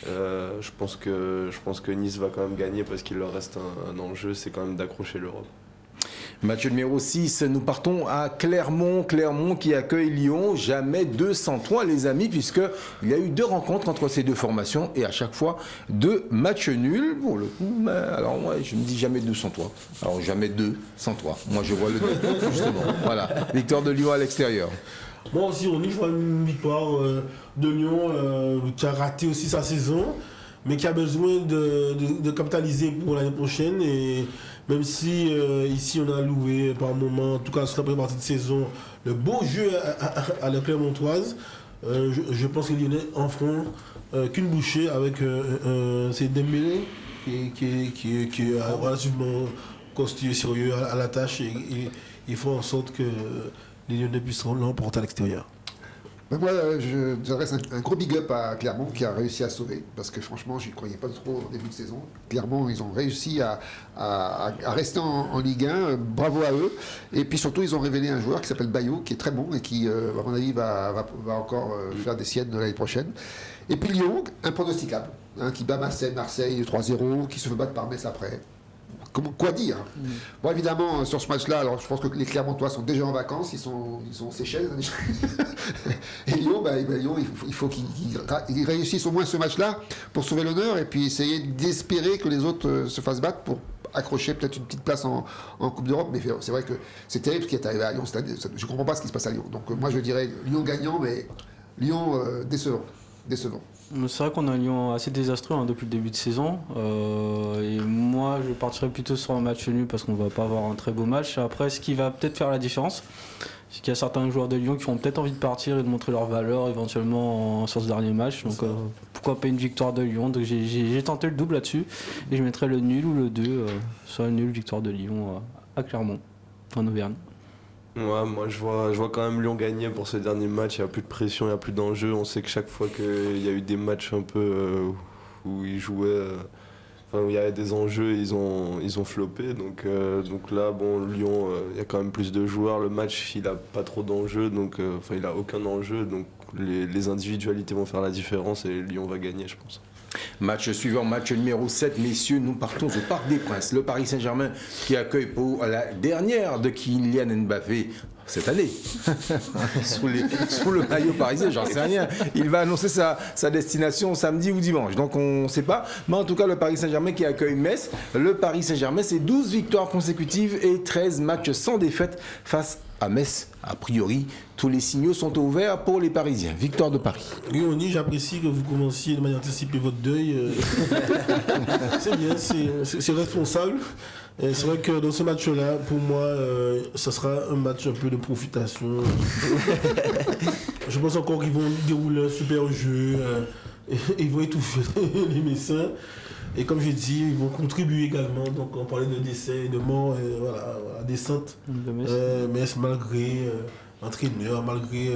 Speaker 5: Je pense que Nice va quand même gagner, parce qu'il leur reste un enjeu, c'est quand même d'accrocher l'Europe.
Speaker 1: Match numéro 6, nous partons à Clermont. Clermont qui accueille Lyon. Jamais 203 les amis, puisqu'il y a eu 2 rencontres entre ces 2 formations et à chaque fois 2 matchs nuls. Pour le coup, alors moi je me dis jamais 203. Alors jamais 203. Moi je vois le 2, justement. Voilà, victoire de Lyon à l'extérieur.
Speaker 2: Moi aussi, on y voit une victoire de Lyon qui a raté aussi sa saison, mais qui a besoin de capitaliser pour l'année prochaine. Et même si ici on a loué par moment, en tout cas sur la première partie de saison, le beau jeu à la Clermontoise, je pense que les Lyonnais en feront qu'une bouchée avec ces Dembélé qui est relativement costaud et sérieux à la tâche et il faut en sorte que les Lyonnais puissent l'emporter à l'extérieur.
Speaker 3: Mais moi, j'adresse un gros big up à Clermont qui a réussi à sauver, parce que franchement, je n'y croyais pas trop au début de saison. Clermont, ils ont réussi à rester en Ligue 1, bravo à eux. Et puis surtout, ils ont révélé un joueur qui s'appelle Bayo, qui est très bon et qui, à mon avis, va encore faire des siennes l'année prochaine. Et puis Lyon, impronosticable, qui bat Marseille 3-0, qui se fait battre par Metz après. Quoi dire? Bon, évidemment, sur ce match-là, alors je pense que les Clermontois sont déjà en vacances, ils sont aux Seychelles. Et Lyon, Lyon, il faut qu'ils réussissent au moins ce match-là pour sauver l'honneur et puis essayer d'espérer que les autres se fassent battre pour accrocher peut-être une petite place en Coupe d'Europe. Mais c'est vrai que c'est terrible ce qui est arrivé à Lyon cette année. Je ne comprends pas ce qui se passe à Lyon. Donc moi, je dirais Lyon gagnant, mais Lyon décevant.
Speaker 4: C'est vrai qu'on a un Lyon assez désastreux depuis le début de saison. Et moi, je partirais plutôt sur un match nul parce qu'on ne va pas avoir un très beau match. Après, ce qui va peut-être faire la différence, c'est qu'il y a certains joueurs de Lyon qui ont peut-être envie de partir et de montrer leur valeur éventuellement sur ce dernier match. Donc pourquoi pas une victoire de Lyon. Donc j'ai tenté le double là-dessus et je mettrais le nul ou le 2 sur le nul, victoire de Lyon à Clermont, en Auvergne.
Speaker 5: Ouais, moi je vois quand même Lyon gagner pour ce dernier match. Il n'y a plus de pression, il n'y a plus d'enjeu. On sait que chaque fois qu'il y a eu des matchs un peu où ils jouaient, où il y avait des enjeux, ils ont floppé. Donc là, bon, Lyon, il y a quand même plus de joueurs. Le match, il n'a pas trop d'enjeux, il n'a aucun enjeu. Donc les individualités vont faire la différence et Lyon va gagner, je pense.
Speaker 1: Match suivant, match numéro 7, messieurs, nous partons au Parc des Princes. Le Paris Saint-Germain qui accueille pour la dernière de Kylian Mbappé cette année, sous le maillot parisien, j'en sais rien. Il va annoncer sa destination samedi ou dimanche, donc on ne sait pas. Mais en tout cas, le Paris Saint-Germain qui accueille Metz. Le Paris Saint-Germain, c'est 12 victoires consécutives et 13 matchs sans défaite face à Metz. A priori, tous les signaux sont ouverts pour les Parisiens. Victoire de Paris.
Speaker 2: Léonie, j'apprécie que vous commenciez de manière anticipée votre deuil. C'est bien, c'est responsable. Et c'est vrai que dans ce match-là, pour moi, ça sera un match un peu de profitation. Je pense encore qu'ils vont dérouler un super jeu. Et ils vont étouffer les Messins. Et comme j'ai dit, ils vont contribuer également. Donc on parlait de décès, de mort, descente. Mais malgré l'entraîneur, malgré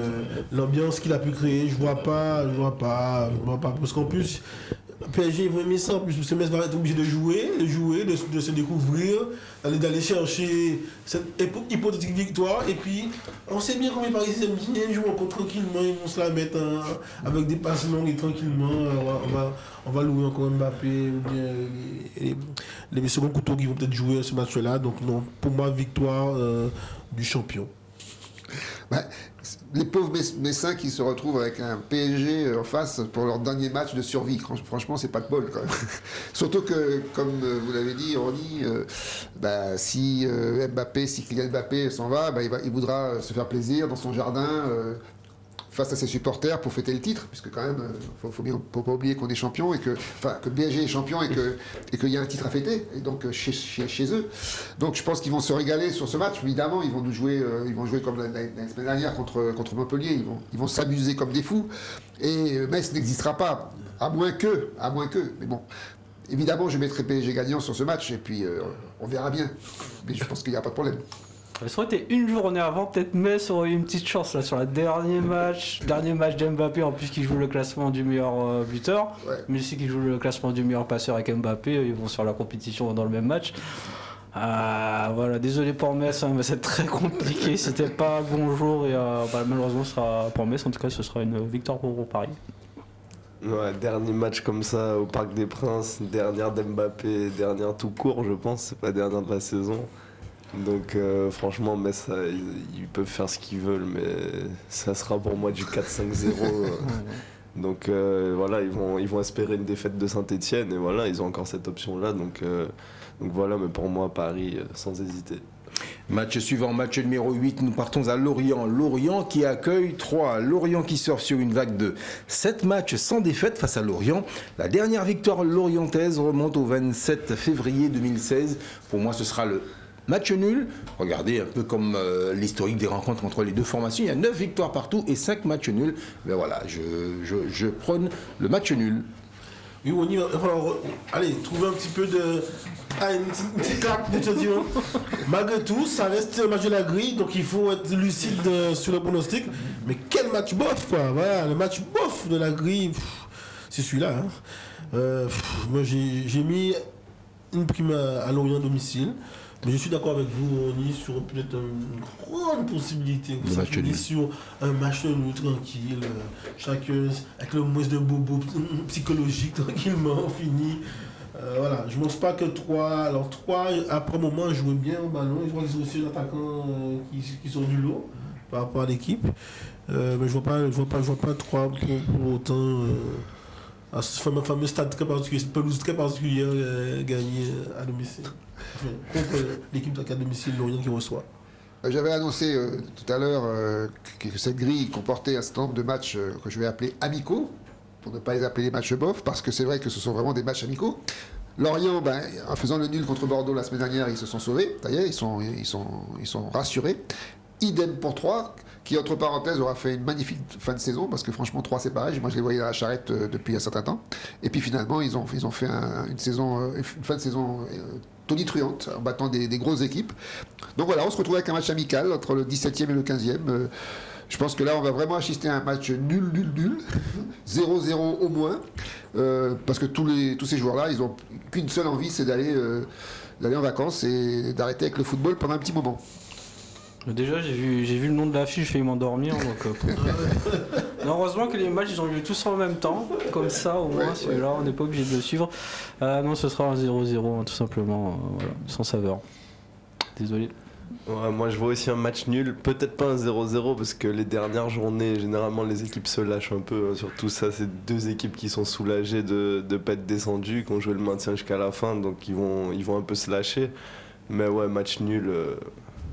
Speaker 2: l'ambiance qu'il a pu créer, je vois pas. Parce qu'en plus, PSG ils vont aimer ça. En plus, ce mec va être obligé de jouer, de se découvrir, d'aller chercher cette hypothétique victoire. Et puis, on sait bien comment les Parisiens bien jouer encore tranquillement. Ils vont se la mettre avec des passes longues et tranquillement. On va louer encore Mbappé ou bien les seconds couteaux qui vont peut-être jouer à ce match-là. Donc, non, pour moi, victoire du champion.
Speaker 3: Les pauvres Messins qui se retrouvent avec un PSG en face pour leur dernier match de survie. Franchement, c'est pas de bol quand même. Surtout que, comme vous l'avez dit, Ronny, si Kylian Mbappé s'en va, il voudra se faire plaisir dans son jardin face à ses supporters pour fêter le titre, puisque quand même, faut pas oublier qu'on est champion et que le PSG est champion et qu'il y a un titre à fêter, et donc chez eux. Donc je pense qu'ils vont se régaler sur ce match. Évidemment, ils vont jouer comme la semaine dernière contre Montpellier. Ils vont s'amuser comme des fous. Et Metz n'existera pas, à moins que. Mais bon. Évidemment, je mettrai PSG gagnant sur ce match et puis on verra bien. Mais je pense qu'il n'y a pas de problème.
Speaker 4: Ça aurait été une journée avant, peut-être Metz aurait eu une petite chance là sur le dernier match d'Mbappé, en plus qu'il joue le classement du meilleur buteur, mais aussi qu'il joue le classement du meilleur passeur avec Mbappé, ils vont sur la compétition dans le même match. Voilà, désolé pour Metz, mais c'est très compliqué, c'était pas un bon jour et malheureusement pour Metz en tout cas ce sera une victoire pour Paris.
Speaker 5: Ouais, dernier match comme ça au Parc des Princes, dernière d'Mbappé, dernière tout court je pense, c'est pas dernière de la saison. Donc franchement, mais ça, ils peuvent faire ce qu'ils veulent, mais ça sera pour moi du 4-5-0. Donc voilà, ils vont espérer une défaite de Saint-Etienne et voilà, ils ont encore cette option-là. Donc voilà, mais pour moi, Paris, sans hésiter.
Speaker 1: Match suivant, match numéro 8, nous partons à Lorient. Lorient qui accueille 3. Lorient qui surfe sur une vague de 7 matchs sans défaite face à Lorient. La dernière victoire lorientaise remonte au 27 février 2016. Pour moi, ce sera le match nul. Regardez un peu comme l'historique des rencontres entre les deux formations. Il y a 9 victoires partout et 5 matchs nuls. Mais voilà, je prône le match nul.
Speaker 2: Oui, on y va. Allez, trouver un petit peu de. Ah, une petite claque de te dire. Malgré tout, ça reste un match de la grille, donc il faut être lucide sur le pronostic. Mais quel match bof, quoi. Voilà, le match bof de la grille, c'est celui-là. Hein. Moi, j'ai mis une prime à Lorient domicile. Mais je suis d'accord avec vous, on est sur peut-être une grande possibilité. Ça finit sur un match nul tranquille, chacun avec le moins de bobo psychologique, tranquillement, on finit. Voilà, je ne pense pas que 3. Alors 3, après un moment, jouaient bien au ballon. Je crois qu'ils ont aussi des attaquants qui sont du lot par rapport à l'équipe. Mais je ne vois pas 3 pour autant. À ce fameux stade très particulier, pelouse très particulière gagnée à domicile. Enfin, contre l'équipe à domicile, Lorient qui reçoit.
Speaker 3: J'avais annoncé tout à l'heure que cette grille comportait un certain nombre de matchs que je vais appeler amicaux, pour ne pas les appeler les matchs bof, parce que c'est vrai que ce sont vraiment des matchs amicaux. Lorient, en faisant le nul contre Bordeaux la semaine dernière, ils se sont sauvés, ça y est, ils sont rassurés. Idem pour 3, qui entre parenthèses aura fait une magnifique fin de saison, parce que franchement 3 c'est pareil, moi je les voyais à la charrette depuis un certain temps. Et puis finalement ils ont fait une fin de saison tonitruante, en battant des grosses équipes. Donc voilà, on se retrouve avec un match amical entre le 17e et le 15e. Je pense que là on va vraiment assister à un match nul, 0-0 au moins, parce que tous ces joueurs-là, ils n'ont qu'une seule envie, c'est d'aller en vacances et d'arrêter avec le football pendant un petit moment.
Speaker 4: Déjà, j'ai vu le nom de l'affiche, j'ai failli m'endormir. Heureusement que les matchs, ils ont lieu tous en même temps. Comme ça, au moins, celui-là, on n'est pas obligé de le suivre. Non, ce sera un 0-0, tout simplement, voilà, sans saveur. Désolé.
Speaker 5: Ouais, moi, je vois aussi un match nul. Peut-être pas un 0-0, parce que les dernières journées, généralement, les équipes se lâchent un peu. Surtout ça, c'est deux équipes qui sont soulagées de ne pas être descendues, qui ont joué le maintien jusqu'à la fin, donc ils vont un peu se lâcher. Mais ouais, match nul.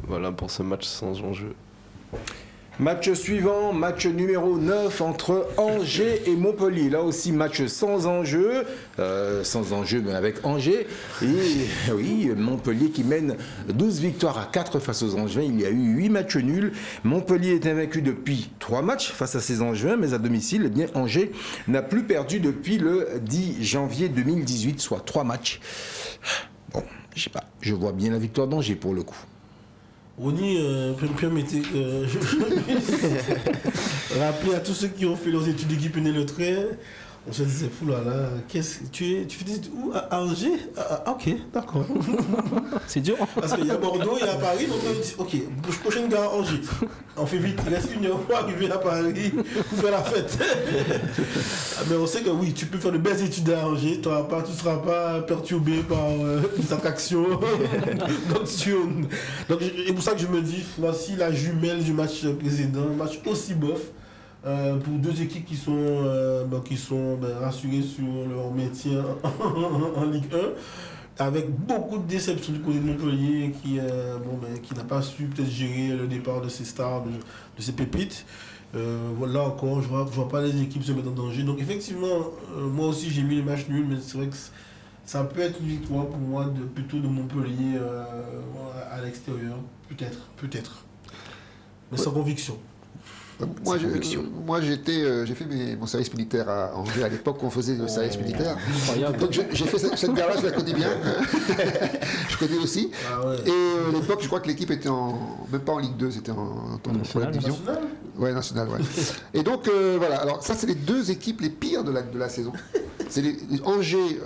Speaker 5: Voilà pour ce match sans enjeu.
Speaker 1: Match suivant, match numéro 9 entre Angers et Montpellier. Là aussi, match sans enjeu mais avec Angers. Et oui, Montpellier qui mène 12 victoires à 4 face aux Angevins. Il y a eu 8 matchs nuls. Montpellier est invaincu depuis 3 matchs face à ces Angevins, mais à domicile, eh bien, Angers n'a plus perdu depuis le 10 janvier 2018, soit 3 matchs. Bon, je sais pas, je vois bien la victoire d'Angers pour le coup.
Speaker 2: Ronny, permettez rappeler à tous ceux qui ont fait leurs études d'équipe le train, on se disait, là, tu fais des études où? À Angers? Ok, d'accord.
Speaker 4: C'est dur.
Speaker 2: Parce qu'il y a Bordeaux, il y a Paris, donc on dit, ok, prochaine gare à Angers. On fait vite, il reste 1 heure pour arriver à Paris pour faire la fête. Mais on sait que oui, tu peux faire de belles études à Angers, tu ne seras pas perturbé par les attractions nocturnes. Donc c'est pour ça que je me dis, voici la jumelle du match précédent, un match aussi bof. Pour deux équipes qui sont rassurées sur leur maintien en Ligue 1, avec beaucoup de déceptions du côté de Montpellier qui n'a pas su peut-être gérer le départ de ses stars, de ses pépites. Là encore, je vois pas les équipes se mettre en danger. Donc effectivement, moi aussi j'ai mis les matchs nuls, mais c'est vrai que ça peut être une victoire pour moi plutôt de Montpellier à l'extérieur. Peut-être. Mais sans conviction.
Speaker 3: Moi, j'ai fait mon service militaire à Angers à l'époque où on faisait le service militaire. Donc j'ai fait cette gare-là, je la connais bien. Je connais aussi. Ah ouais. Et à l'époque, je crois que l'équipe était même pas en Ligue 2, c'était en première division. Ouais, nationale, ouais. Et donc voilà. Alors ça, c'est les deux équipes les pires de la saison. C'est les Angers.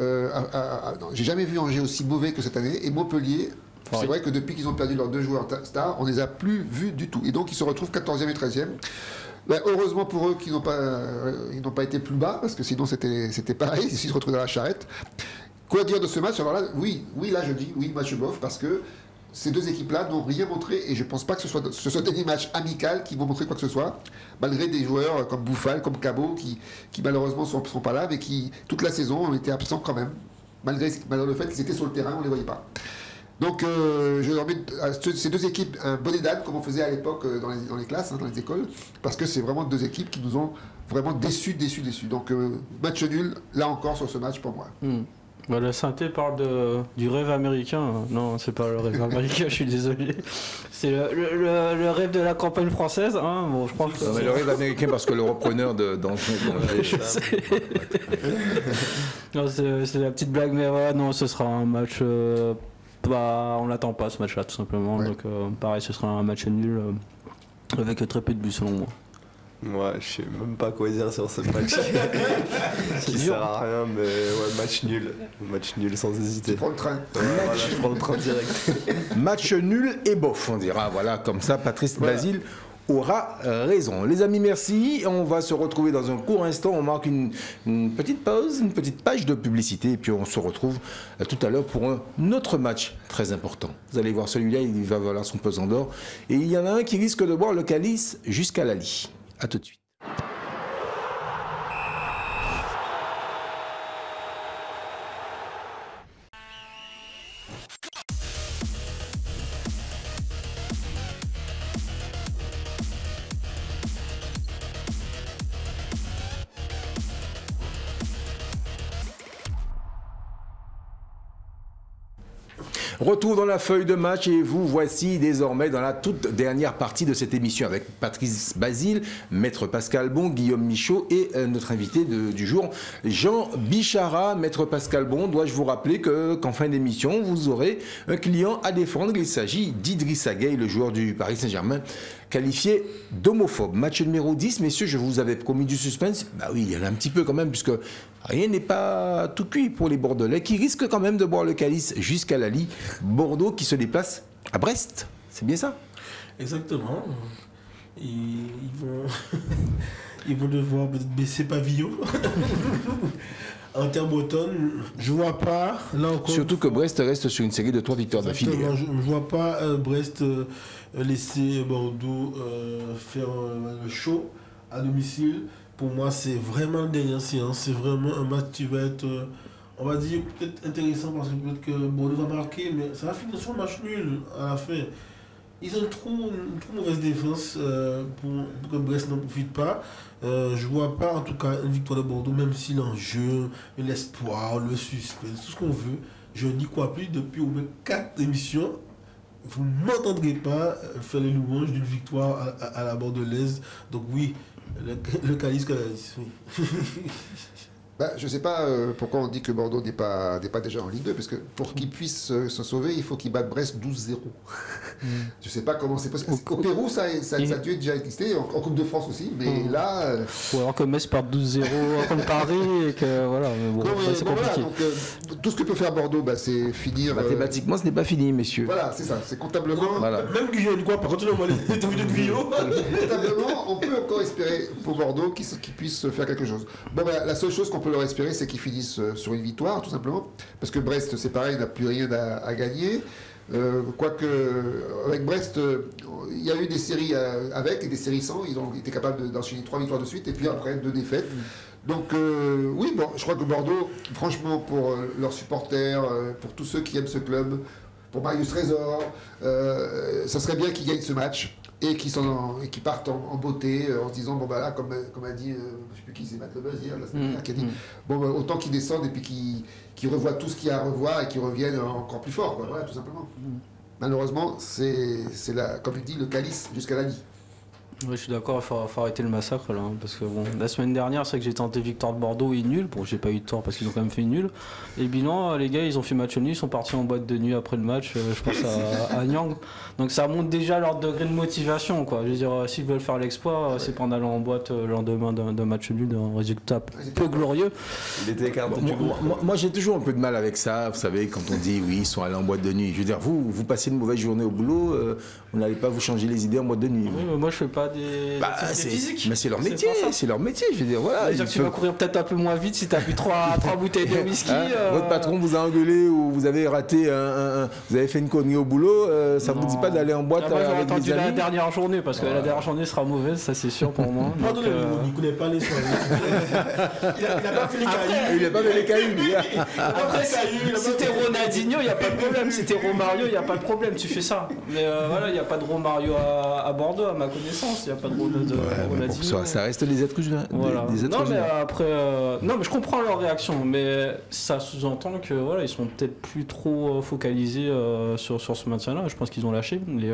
Speaker 3: J'ai jamais vu Angers aussi mauvais que cette année. Et Montpellier. C'est vrai que depuis qu'ils ont perdu leurs 2 joueurs stars, on ne les a plus vus du tout. Et donc ils se retrouvent 14e et 13e. Heureusement pour eux qu'ils n'ont pas été plus bas, parce que sinon c'était pareil, ils se retrouvent dans la charrette. Quoi dire de ce match? Alors là, oui, là je dis oui, match bof, parce que ces deux équipes-là n'ont rien montré et je ne pense pas que ce soit des matchs amicaux qui vont montrer quoi que ce soit, malgré des joueurs comme Bouffal, comme Cabot, qui malheureusement ne sont pas là, mais qui, toute la saison, ont été absents quand même, malgré le fait qu'ils étaient sur le terrain, on ne les voyait pas. Donc je leur mets à ces deux équipes un bonnet d'âne, comme on faisait à l'époque dans les classes, dans les écoles, parce que c'est vraiment deux équipes qui nous ont vraiment déçus. Donc match nul, là encore, sur ce match pour moi.
Speaker 4: Le synthé parle du rêve américain. Non, c'est pas le rêve américain, je suis désolé. C'est le rêve de la campagne française. Hein. Bon, je crois que
Speaker 1: non, mais le rêve américain parce que le repreneur d'Anton.
Speaker 4: Non, c'est la petite blague, mais voilà, non, ce sera un match. On l'attend pas ce match-là, tout simplement. Ouais. Donc, pareil, ce sera un match nul avec très peu de buts selon moi.
Speaker 5: Ouais, je sais même pas quoi dire sur ce match. Qui sert à rien, mais ouais, match nul. Match nul sans hésiter.
Speaker 3: Tu prends le train.
Speaker 5: Ouais, voilà, je prends le train direct.
Speaker 1: Match nul et bof, on dira. Voilà, comme ça, Patrice Basile aura raison. Les amis, merci. On va se retrouver dans un court instant. On marque une petite pause, une petite page de publicité. Et puis on se retrouve tout à l'heure pour un autre match très important. Vous allez voir celui-là, il va valoir son pesant d'or. Et il y en a un qui risque de boire le calice jusqu'à la lie. A tout de suite. Retour dans la feuille de match et vous voici désormais dans la toute dernière partie de cette émission avec Patrice Basile, Maître Pascal Bon, Guillaume Michaud et notre invité du jour, Jean Bichara. Maître Pascal Bon, dois-je vous rappeler qu'en fin d'émission, vous aurez un client à défendre. Il s'agit d'Idrissa Gueye, le joueur du Paris Saint-Germain, qualifié d'homophobe. Match numéro 10, messieurs, je vous avais promis du suspense. Bah oui, il y en a un petit peu quand même, puisque rien n'est pas tout cuit pour les Bordelais, qui risquent quand même de boire le calice jusqu'à la lie. Bordeaux qui se déplace à Brest, c'est bien ça?
Speaker 2: Exactement. Ils vont devoir baisser pavillon. En termes automne, je vois pas. Là encore,
Speaker 1: surtout que Brest reste sur une série de 3 victoires d'affilée.
Speaker 2: Je ne vois pas Brest laisser Bordeaux faire le show à domicile. Pour moi, c'est vraiment la dernière séance. C'est vraiment un match qui va être, on va dire, peut-être intéressant parce que peut-être que Bordeaux va marquer, mais ça va finir sur un match nul à la fin. Ils ont une trop mauvaise défense pour que Brest n'en profite pas. Je ne vois pas en tout cas une victoire de Bordeaux, même si l'enjeu, l'espoir, le suspense, tout ce qu'on veut, je n'y crois plus depuis au moins 4 émissions. Vous ne m'entendrez pas faire les louanges d'une victoire à la bordelaise. Donc oui, le calice, oui.
Speaker 3: Je ne sais pas pourquoi on dit que Bordeaux n'est pas déjà en Ligue 2, parce que pour qu'il puisse se sauver, il faut qu'il batte Brest 12-0. Je ne sais pas comment c'est possible. Au Pérou, ça a dû déjà exister, en Coupe de France aussi, mais là...
Speaker 4: Ou alors que Metz part 12-0 contre Paris, et que voilà, mais bon, c'est compliqué.
Speaker 3: Voilà, donc, tout ce que peut faire Bordeaux, c'est finir...
Speaker 1: Mathématiquement, ce n'est pas fini, messieurs.
Speaker 3: Voilà, c'est ça, c'est comptablement...
Speaker 1: Voilà.
Speaker 2: Même Guillaume, quoi, par contre, on va les interviews de Guillaume.
Speaker 3: Comptablement, on peut encore espérer pour Bordeaux qu'ils puissent faire quelque chose. Bon, la seule chose qu'on peut leur espérer, c'est qu'ils finissent sur une victoire, tout simplement. Parce que Brest, c'est pareil, n'a plus rien à gagner. Quoique, avec Brest, il y a eu des séries avec et des séries sans. Ils ont été capables d'enchaîner 3 victoires de suite et puis après 2 défaites. Donc, oui, bon, je crois que Bordeaux, franchement, pour leurs supporters, pour tous ceux qui aiment ce club, pour Marius Trésor, ça serait bien qu'ils gagnent ce match. Et qui partent en beauté en se disant, bon bah là, comme a dit, je ne sais plus qui c'est, Matt Lebez hier, la semaine dernière, qui a dit, bon bah, autant qu'ils descendent et puis qu'ils revoient tout ce qu'il y a à revoir et qu'ils reviennent encore plus fort, quoi, voilà, tout simplement. Malheureusement, c'est comme il dit, le calice jusqu'à la lie.
Speaker 4: Oui, je suis d'accord, il faut arrêter le massacre là, hein, parce que bon, la semaine dernière, c'est vrai que j'ai tenté victoire de Bordeaux et nul. Bon, j'ai pas eu de tort parce qu'ils ont quand même fait nul. Et bilan, les gars, ils ont fait match nul, ils sont partis en boîte de nuit après le match, je pense à Nyang. Donc ça montre déjà leur degré de motivation, quoi. Je veux dire, s'ils veulent faire l'exploit, c'est pas en allant en boîte le lendemain d'un match nul, d'un résultat peu glorieux.
Speaker 5: Il était écarté du groupe.
Speaker 1: Moi, j'ai toujours un peu de mal avec ça, vous savez, quand on dit oui, ils sont allés en boîte de nuit. Je veux dire, vous passez une mauvaise journée au boulot, vous n'allez pas vous changer les idées en boîte de nuit.
Speaker 4: Oui, mais moi je fais pas des activités physiques.
Speaker 1: Mais c'est leur métier, je veux dire, voilà.
Speaker 4: C'est-à-dire que tu vas courir peut-être un peu moins vite si tu as bu 3 bouteilles de whisky.
Speaker 1: Votre patron vous a engueulé ou vous avez raté vous avez fait une connerie au boulot, ça vous dit pas d'aller en boîte
Speaker 4: moi,
Speaker 1: avec
Speaker 4: attendu
Speaker 1: des amis?
Speaker 4: la dernière journée, parce que la dernière journée sera mauvaise, ça c'est sûr pour moi.
Speaker 2: Pardon, il ne connaît pas les soirées. Il n'a pas fait les cailloux.
Speaker 1: Il n'a pas fait les cailloux, lui.
Speaker 4: Après, si t'es Ronaldinho, il n'y a pas de problème. Si t'es Romario, il n'y a pas de problème, tu fais ça. Mais voilà, il n'y a pas de Romario à Bordeaux, à ma connaissance. Il n'y a pas de Ronaldinho.
Speaker 1: Ça reste des êtres humains.
Speaker 4: Voilà.
Speaker 1: Des êtres
Speaker 4: non, mais
Speaker 1: humains.
Speaker 4: après, non, mais je comprends leur réaction, mais ça sous-entend que voilà, ils sont peut-être plus trop focalisés sur ce maintien-là. Je pense qu'ils ont lâché, mais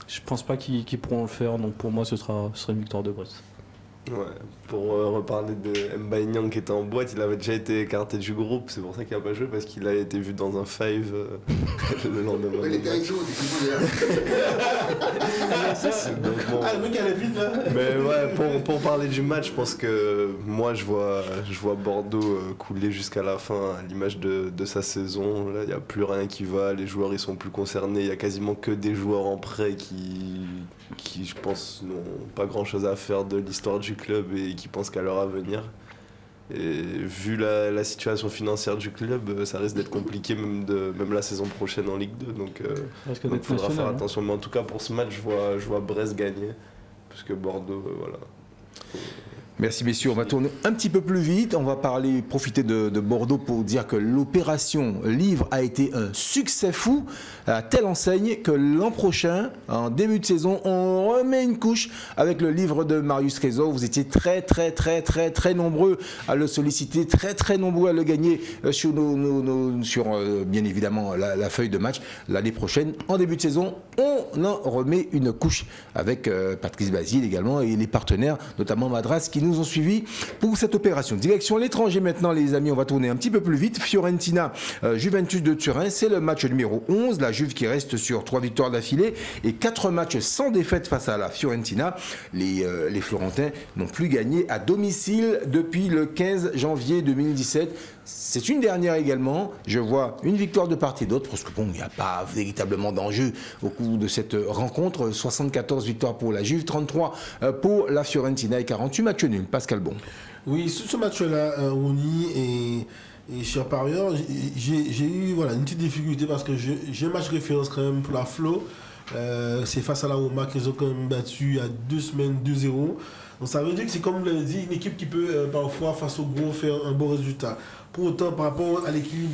Speaker 4: je pense pas qu'ils pourront le faire. Donc pour moi, ce sera une victoire de Brest.
Speaker 5: Ouais, pour reparler de Mbaye Niang qui était en boîte, il avait déjà été écarté du groupe, c'est pour ça qu'il n'a pas joué, parce qu'il a été vu dans un five le lendemain.
Speaker 3: Il était avec Joe,
Speaker 2: le mec allait vite là.
Speaker 5: Mais ouais, pour parler du match, je pense que moi je vois Bordeaux couler jusqu'à la fin, à l'image de sa saison. Là, il n'y a plus rien qui va, les joueurs ils sont plus concernés, il y a quasiment que des joueurs en prêt qui je pense n'ont pas grand chose à faire de l'histoire du club et qui pensent qu'à leur avenir. Et vu la situation financière du club, ça risque d'être compliqué même la saison prochaine en Ligue 2. Donc il faudra faire attention. Mais en tout cas pour ce match, je vois Brest gagner. Parce que Bordeaux, voilà.
Speaker 1: Merci messieurs, on va tourner un petit peu plus vite, on va profiter de Bordeaux pour dire que l'opération Livre a été un succès fou, à telle enseigne que l'an prochain, en début de saison, on remet une couche avec le livre de Marius Trésor. Vous étiez très nombreux à le solliciter, très nombreux à le gagner sur bien évidemment la feuille de match. L'année prochaine, en début de saison, on en remet une couche avec Patrice Basile également et les partenaires, notamment Madras, qui nous ont suivis pour cette opération. Direction l'étranger maintenant les amis, on va tourner un petit peu plus vite. Fiorentina, Juventus de Turin, c'est le match numéro 11. La Juve qui reste sur 3 victoires d'affilée et 4 matchs sans défaite face à la Fiorentina. Les Florentins n'ont plus gagné à domicile depuis le 15 janvier 2017. C'est une dernière également. Je vois une victoire de part et d'autre parce que bon, il n'y a pas véritablement d'enjeu au cours de cette rencontre. 74 victoires pour la Juve, 33 pour la Fiorentina et 48 matchs nuls. Pascal Bon.
Speaker 2: Oui, sur ce match-là, Rouni et cher parieur, j'ai eu une petite difficulté parce que j'ai un match référence quand même pour la Flo. C'est face à la Roma qu'ils ont quand même battu à 2 semaines 2-0. Donc ça veut dire que c'est comme vous l'avez dit, une équipe qui peut parfois face au gros faire un bon résultat. Pour autant, par rapport à l'équilibre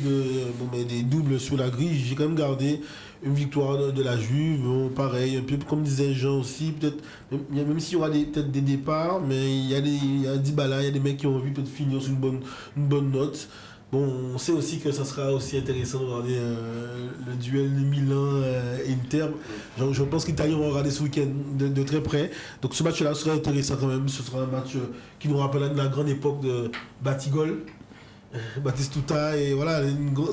Speaker 2: des doubles sur la grille, j'ai quand même gardé une victoire de la Juve. Bon, pareil, un peu comme disait Jean aussi, peut-être, même s'il y aura peut-être des départs, mais il y a Dybala, il y a des mecs qui ont envie peut-être finir sur une bonne note. Bon, on sait aussi que ça sera aussi intéressant de regarder le duel Milan-Inter. Je pense que l'Italie va regarder ce week-end de très près. Donc ce match-là sera intéressant quand même. Ce sera un match qui nous rappellera de la grande époque de Batigol, Batistuta, et voilà,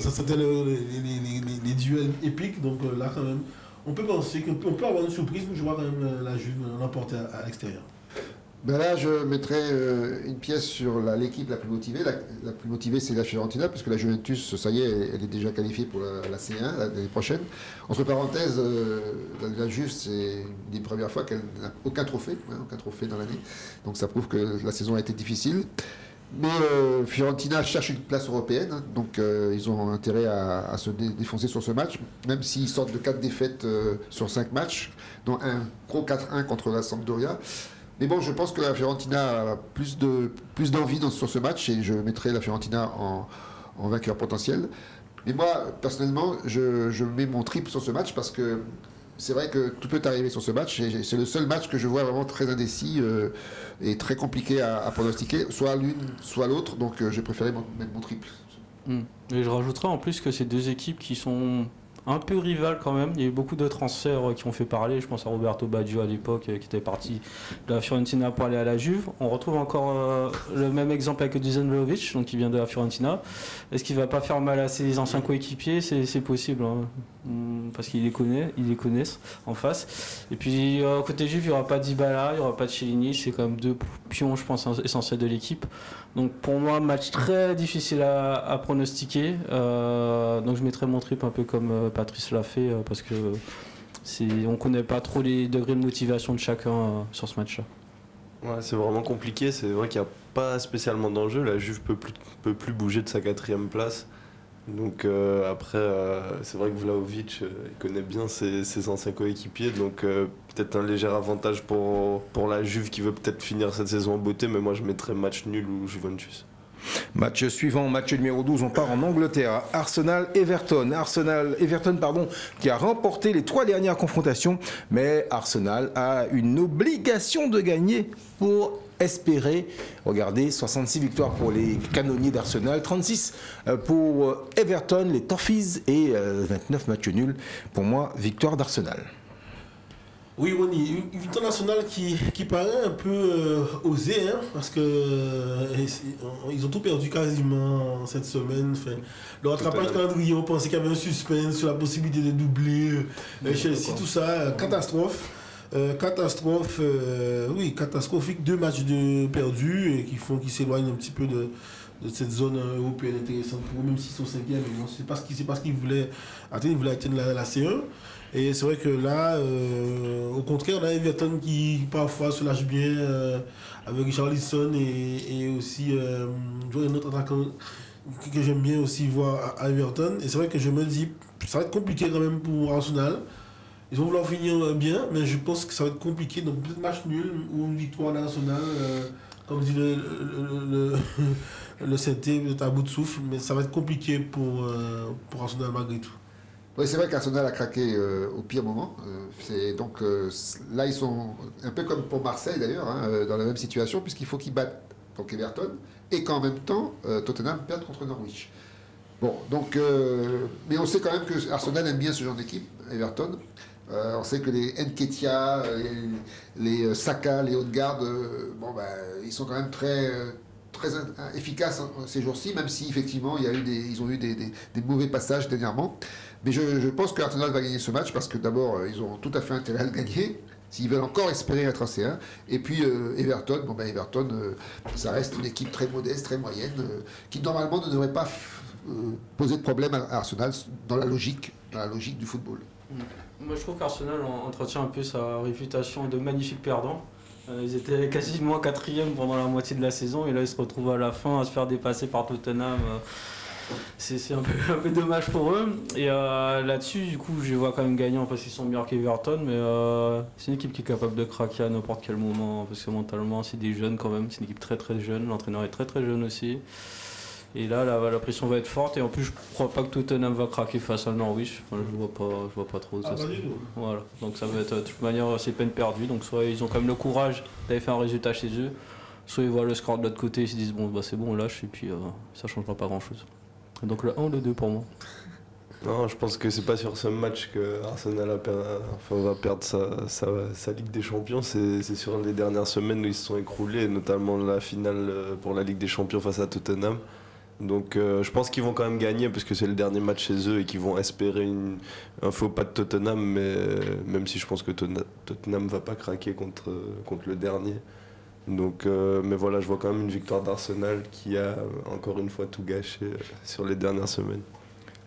Speaker 2: ça c'était les duels épiques. Donc là quand même, on peut penser qu'on peut avoir une surprise, mais je vois quand même la Juve l'emporter à l'extérieur.
Speaker 3: Ben là, je mettrais une pièce sur l'équipe la plus motivée. La plus motivée, c'est la Fiorentina, parce que la Juventus, ça y est, elle est déjà qualifiée pour la C1 l'année prochaine. Entre parenthèses, la Juve, c'est une des premières fois qu'elle n'a aucun trophée dans l'année. Donc ça prouve que la saison a été difficile. Mais Fiorentina cherche une place européenne, donc ils ont intérêt à se défoncer sur ce match, même s'ils sortent de 4 défaites sur 5 matchs, dont un gros 4-1 contre la Sampdoria. Mais bon, je pense que la Fiorentina a plus d'envie sur ce match et je mettrai la Fiorentina en vainqueur potentiel. Mais moi, personnellement, je mets mon triple sur ce match parce que c'est vrai que tout peut arriver sur ce match. Et c'est le seul match que je vois vraiment très indécis et très compliqué à pronostiquer, soit l'une, soit l'autre. Donc j'ai préféré mettre mon triple.
Speaker 4: Et je rajouterais en plus que ces deux équipes qui sont un peu rivales quand même. Il y a eu beaucoup de transferts qui ont fait parler. Je pense à Roberto Baggio à l'époque qui était parti de la Fiorentina pour aller à la Juve. On retrouve encore le même exemple avec Dusan Vlahovic, donc qui vient de la Fiorentina. Est-ce qu'il ne va pas faire mal à ses anciens coéquipiers? C'est possible, hein, parce qu'ils les connaissent en face. Et puis côté Juve, il n'y aura pas Dybala, il n'y aura pas de Chiellini. C'est quand même deux pions, je pense, essentiels de l'équipe. Donc pour moi, match très difficile à pronostiquer. Donc je mettrai mon triple un peu comme Patrice l'a fait, parce que On connaît pas trop les degrés de motivation de chacun sur ce match-là.
Speaker 5: Ouais, c'est vraiment compliqué. C'est vrai qu'il n'y a pas spécialement d'enjeu. La Juve peut plus bouger de sa 4e place. Donc après, c'est vrai que Vlahovic, il connaît bien ses anciens coéquipiers. Donc peut-être un léger avantage pour la Juve qui veut peut-être finir cette saison en beauté. Mais moi, je mettrais match nul ou Juventus.
Speaker 1: Match suivant, match numéro 12, on part en Angleterre. Arsenal-Everton. Everton, qui a remporté les 3 dernières confrontations. Mais Arsenal a une obligation de gagner pour espérer. Regardez, 66 victoires pour les canonniers d'Arsenal, 36 pour Everton, les Toffees, et 29 matchs nuls. Pour moi, victoire d'Arsenal.
Speaker 2: Oui, Ronnie, une victoire nationale qui paraît un peu osée, hein, parce que ils ont tout perdu quasiment cette semaine. Enfin, le rattrapage de calendrier, on pensait qu'il y avait un suspense sur la possibilité de doubler Chelsea, tout ça, catastrophe. Catastrophique. 2 matchs perdus et qui s'éloignent un petit peu de cette zone européenne intéressante pour eux, même s'ils sont 5e. Mais c'est pas ce qu'ils voulaient atteindre. Ils voulaient atteindre la C1. Et c'est vrai que là, au contraire, on a Everton qui parfois se lâche bien avec Richarlison et aussi un autre attaquant que j'aime bien aussi voir à Everton. Et c'est vrai que je me dis, ça va être compliqué quand même pour Arsenal. Ils vont vouloir finir bien, mais je pense que ça va être compliqué. Donc peut-être match nul ou une victoire nationale, comme dit le CT, peut-être à bout de souffle. Mais ça va être compliqué pour Arsenal malgré tout.
Speaker 3: Oui, c'est vrai qu'Arsenal a craqué au pire moment. Là, ils sont un peu comme pour Marseille d'ailleurs, hein, dans la même situation, puisqu'il faut qu'ils battent donc Everton et qu'en même temps, Tottenham perde contre Norwich. Bon, donc, mais on sait quand même que Arsenal aime bien ce genre d'équipe, Everton. On sait que les Nketiah, les Saka, les Odegaard, ils sont quand même très efficaces ces jours-ci, même si effectivement ils ont eu des mauvais passages dernièrement. Mais je pense que Arsenal va gagner ce match parce que d'abord, ils ont tout à fait intérêt à le gagner, s'ils veulent encore espérer être en C1. Et puis Everton, ça reste une équipe très modeste, très moyenne, qui normalement ne devrait pas poser de problème à Arsenal dans la logique du football.
Speaker 4: Moi, je trouve qu'Arsenal entretient un peu sa réputation de magnifique perdant. Ils étaient quasiment 4e pendant la moitié de la saison et là, ils se retrouvent à la fin à se faire dépasser par Tottenham. C'est un peu dommage pour eux. Et là-dessus, du coup, je les vois quand même gagnant parce qu'ils sont meilleurs qu'Everton. Mais c'est une équipe qui est capable de craquer à n'importe quel moment parce que mentalement, c'est des jeunes quand même. C'est une équipe très très jeune. L'entraîneur est très très jeune aussi. Et là, la pression va être forte. Et en plus, je crois pas que Tottenham va craquer face à Norwich. Enfin, je vois pas trop. Voilà. Donc ça va être de toute manière, c'est peine perdue. Donc soit ils ont quand même le courage d'aller faire un résultat chez eux, soit ils voient le score de l'autre côté, ils se disent c'est bon, on lâche et puis ça changera pas grand-chose. Donc le 1 ou le 2 pour moi.
Speaker 5: Non, je pense que c'est pas sur ce match que Arsenal va perdre sa Ligue des Champions. C'est sur les dernières semaines où ils se sont écroulés, notamment la finale pour la Ligue des Champions face à Tottenham. Donc je pense qu'ils vont quand même gagner parce que c'est le dernier match chez eux et qu'ils vont espérer un faux pas de Tottenham, mais même si je pense que Tottenham va pas craquer contre le dernier. Donc, mais voilà, je vois quand même une victoire d'Arsenal qui a encore une fois tout gâché sur les dernières semaines.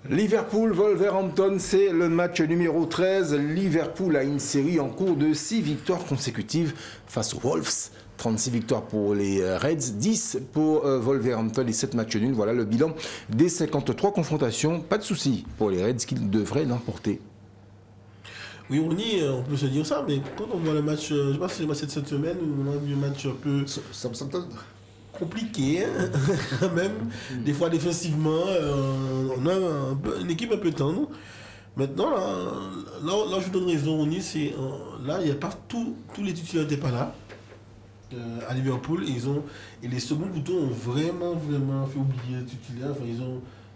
Speaker 1: Liverpool-Wolverhampton, c'est le match numéro 13. Liverpool a une série en cours de 6 victoires consécutives face aux Wolves. 36 victoires pour les Reds, 10 pour Wolverhampton et 7 matchs nuls. Voilà le bilan des 53 confrontations. Pas de souci pour les Reds qui devraient l'emporter.
Speaker 2: Oui, on peut se dire ça, mais quand on voit le match, je ne sais pas si c'est le match de cette semaine ou on a vu un match un peu compliqué, hein, quand même. Des fois, défensivement, on a une équipe un peu tendre. Maintenant, là je vous donne raison, Ronnie, c'est là, il n'y a pas tous les titulaires n'étaient pas là. À Liverpool, et les seconds boutons ont vraiment fait oublier les titulaires. Enfin,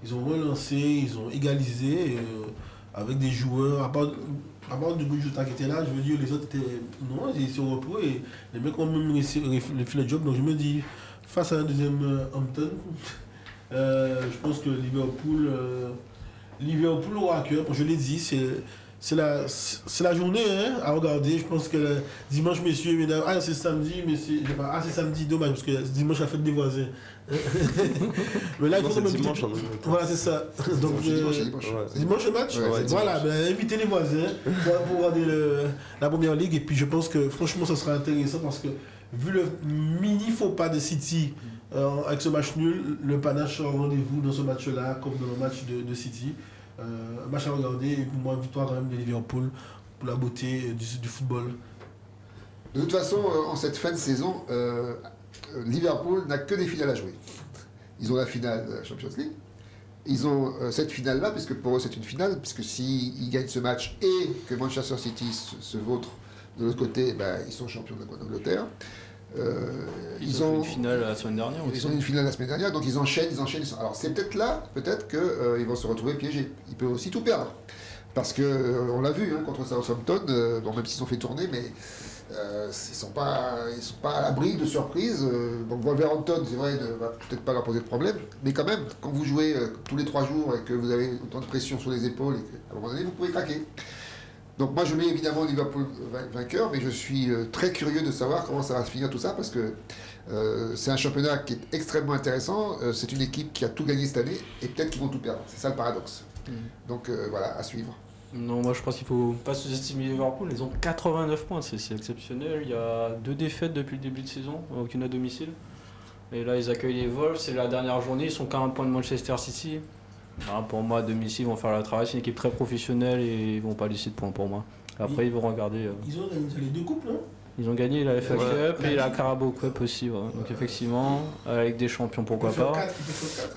Speaker 2: ils ont relancé, ils ont égalisé avec des joueurs, à part du Jota qui était là, je veux dire, les autres étaient non, ils étaient au repos et les mecs ont même fait le job. Donc je me dis, face à un deuxième Hampton, je pense que Liverpool aura à cœur. Je l'ai dit, c'est la journée à regarder. Je pense que dimanche, messieurs, mesdames, c'est samedi, mais c'est samedi, dommage, parce que dimanche, la fête des voisins. Mais là, il faut
Speaker 5: dimanche.
Speaker 2: Voilà, c'est ça. Donc, dimanche le match. Voilà, invitez les voisins pour regarder la première ligue. Et puis, je pense que franchement, ça sera intéressant parce que vu le mini faux pas de City avec ce match nul, le panache sera au rendez-vous dans ce match-là, comme dans le match de City. Un match à regarder, et pour moi, une victoire quand même de Liverpool pour la beauté du football.
Speaker 3: De toute façon, en cette fin de saison, Liverpool n'a que des finales à jouer. Ils ont la finale de la Champions League. Ils ont cette finale-là, puisque pour eux c'est une finale, puisque s'ils gagnent ce match et que Manchester City se vautre de l'autre côté, ils sont champions d'Angleterre.
Speaker 4: Ils ont eu une finale la semaine dernière aussi.
Speaker 3: Ils ont eu une finale la semaine dernière, donc ils enchaînent. Alors c'est peut-être là, qu'ils vont se retrouver piégés. Ils peuvent aussi tout perdre. Parce qu'on l'a vu contre Southampton, même s'ils ont fait tourner, mais ils sont pas à l'abri de surprises. Donc Wolverhampton, c'est vrai, ne va peut-être pas leur poser de problème, mais quand même, quand vous jouez tous les 3 jours et que vous avez autant de pression sur les épaules, à un moment donné, vous pouvez craquer. Donc moi je mets évidemment Liverpool vainqueur, mais je suis très curieux de savoir comment ça va se finir tout ça, parce que c'est un championnat qui est extrêmement intéressant, c'est une équipe qui a tout gagné cette année, et peut-être qu'ils vont tout perdre, c'est ça le paradoxe. Donc voilà, à suivre.
Speaker 4: Non, moi je pense qu'il faut pas sous-estimer Liverpool, ils ont 89 points, c'est exceptionnel, il y a 2 défaites depuis le début de saison, aucune à domicile. Et là ils accueillent les Wolves, c'est la dernière journée, ils sont 40 points de Manchester City. Pour moi, à domicile, ils vont faire le travail. C'est une équipe très professionnelle et ils vont pas laisser de points pour moi. Après, ils vont regarder.
Speaker 2: Ils ont gagné les 2 coupes, non ?
Speaker 4: Ils ont gagné la FA Cup et la Carabao Cup aussi. Ouais. Donc, effectivement, avec des champions, pourquoi pas.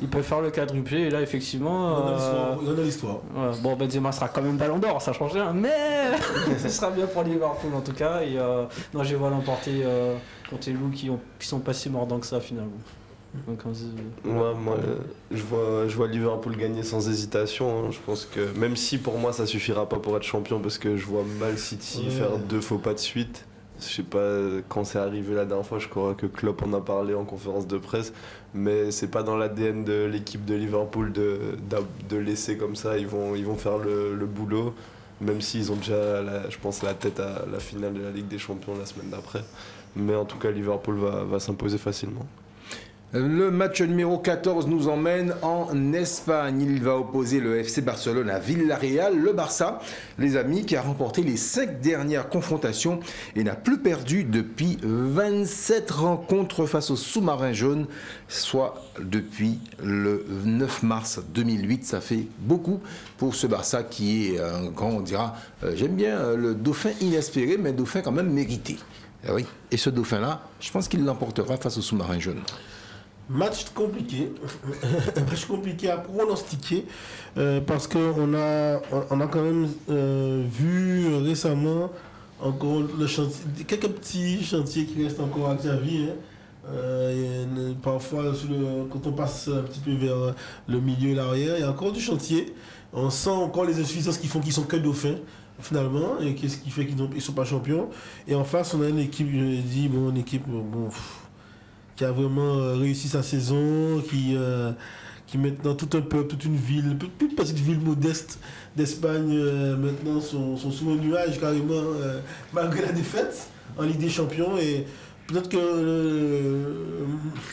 Speaker 4: Ils peuvent faire le quadruplé et là, effectivement.
Speaker 2: Ils ont de l'histoire.
Speaker 4: Ouais. Bon, Benzema sera quand même Ballon d'Or, ça change rien, mais ce sera bien pour Liverpool en tout cas. Et non, je vais l'emporter contre les loups qui sont pas si mordants que ça finalement. Donc,
Speaker 5: moi, je vois Liverpool gagner sans hésitation. Je pense que même si pour moi ça suffira pas pour être champion, parce que je vois mal City faire 2 faux pas de suite. Je sais pas quand c'est arrivé la dernière fois, je crois que Klopp en a parlé en conférence de presse, mais c'est pas dans l'ADN de l'équipe de Liverpool de laisser comme ça. Ils vont faire le boulot, même s'ils ont déjà, je pense, la tête à la finale de la Ligue des Champions la semaine d'après. Mais en tout cas, Liverpool va s'imposer facilement.
Speaker 1: Le match numéro 14 nous emmène en Espagne. Il va opposer le FC Barcelone à Villarreal. Le Barça, les amis, qui a remporté les 5 dernières confrontations et n'a plus perdu depuis 27 rencontres face aux sous-marins jaunes, soit depuis le 9 mars 2008. Ça fait beaucoup pour ce Barça qui est un grand, on dira, j'aime bien le dauphin inespéré, mais dauphin quand même mérité. Et oui. Et ce dauphin-là, je pense qu'il l'emportera face aux sous-marins jaunes.
Speaker 2: Match compliqué à pronostiquer parce qu'on a quand même vu récemment encore le chantier, quelques petits chantiers qui restent encore à Xavi. Parfois, quand on passe un petit peu vers le milieu et l'arrière, il y a encore du chantier. On sent encore les insuffisances qui font qu'ils sont que dauphins finalement, et qu'est-ce qui fait qu'ils ne sont pas champions. Et en face, on a une équipe, qui a vraiment réussi sa saison, qui maintenant tout un peuple, toute une ville, toute petite ville modeste d'Espagne maintenant sont sous un nuage carrément malgré la défaite en Ligue des Champions. Et peut-être que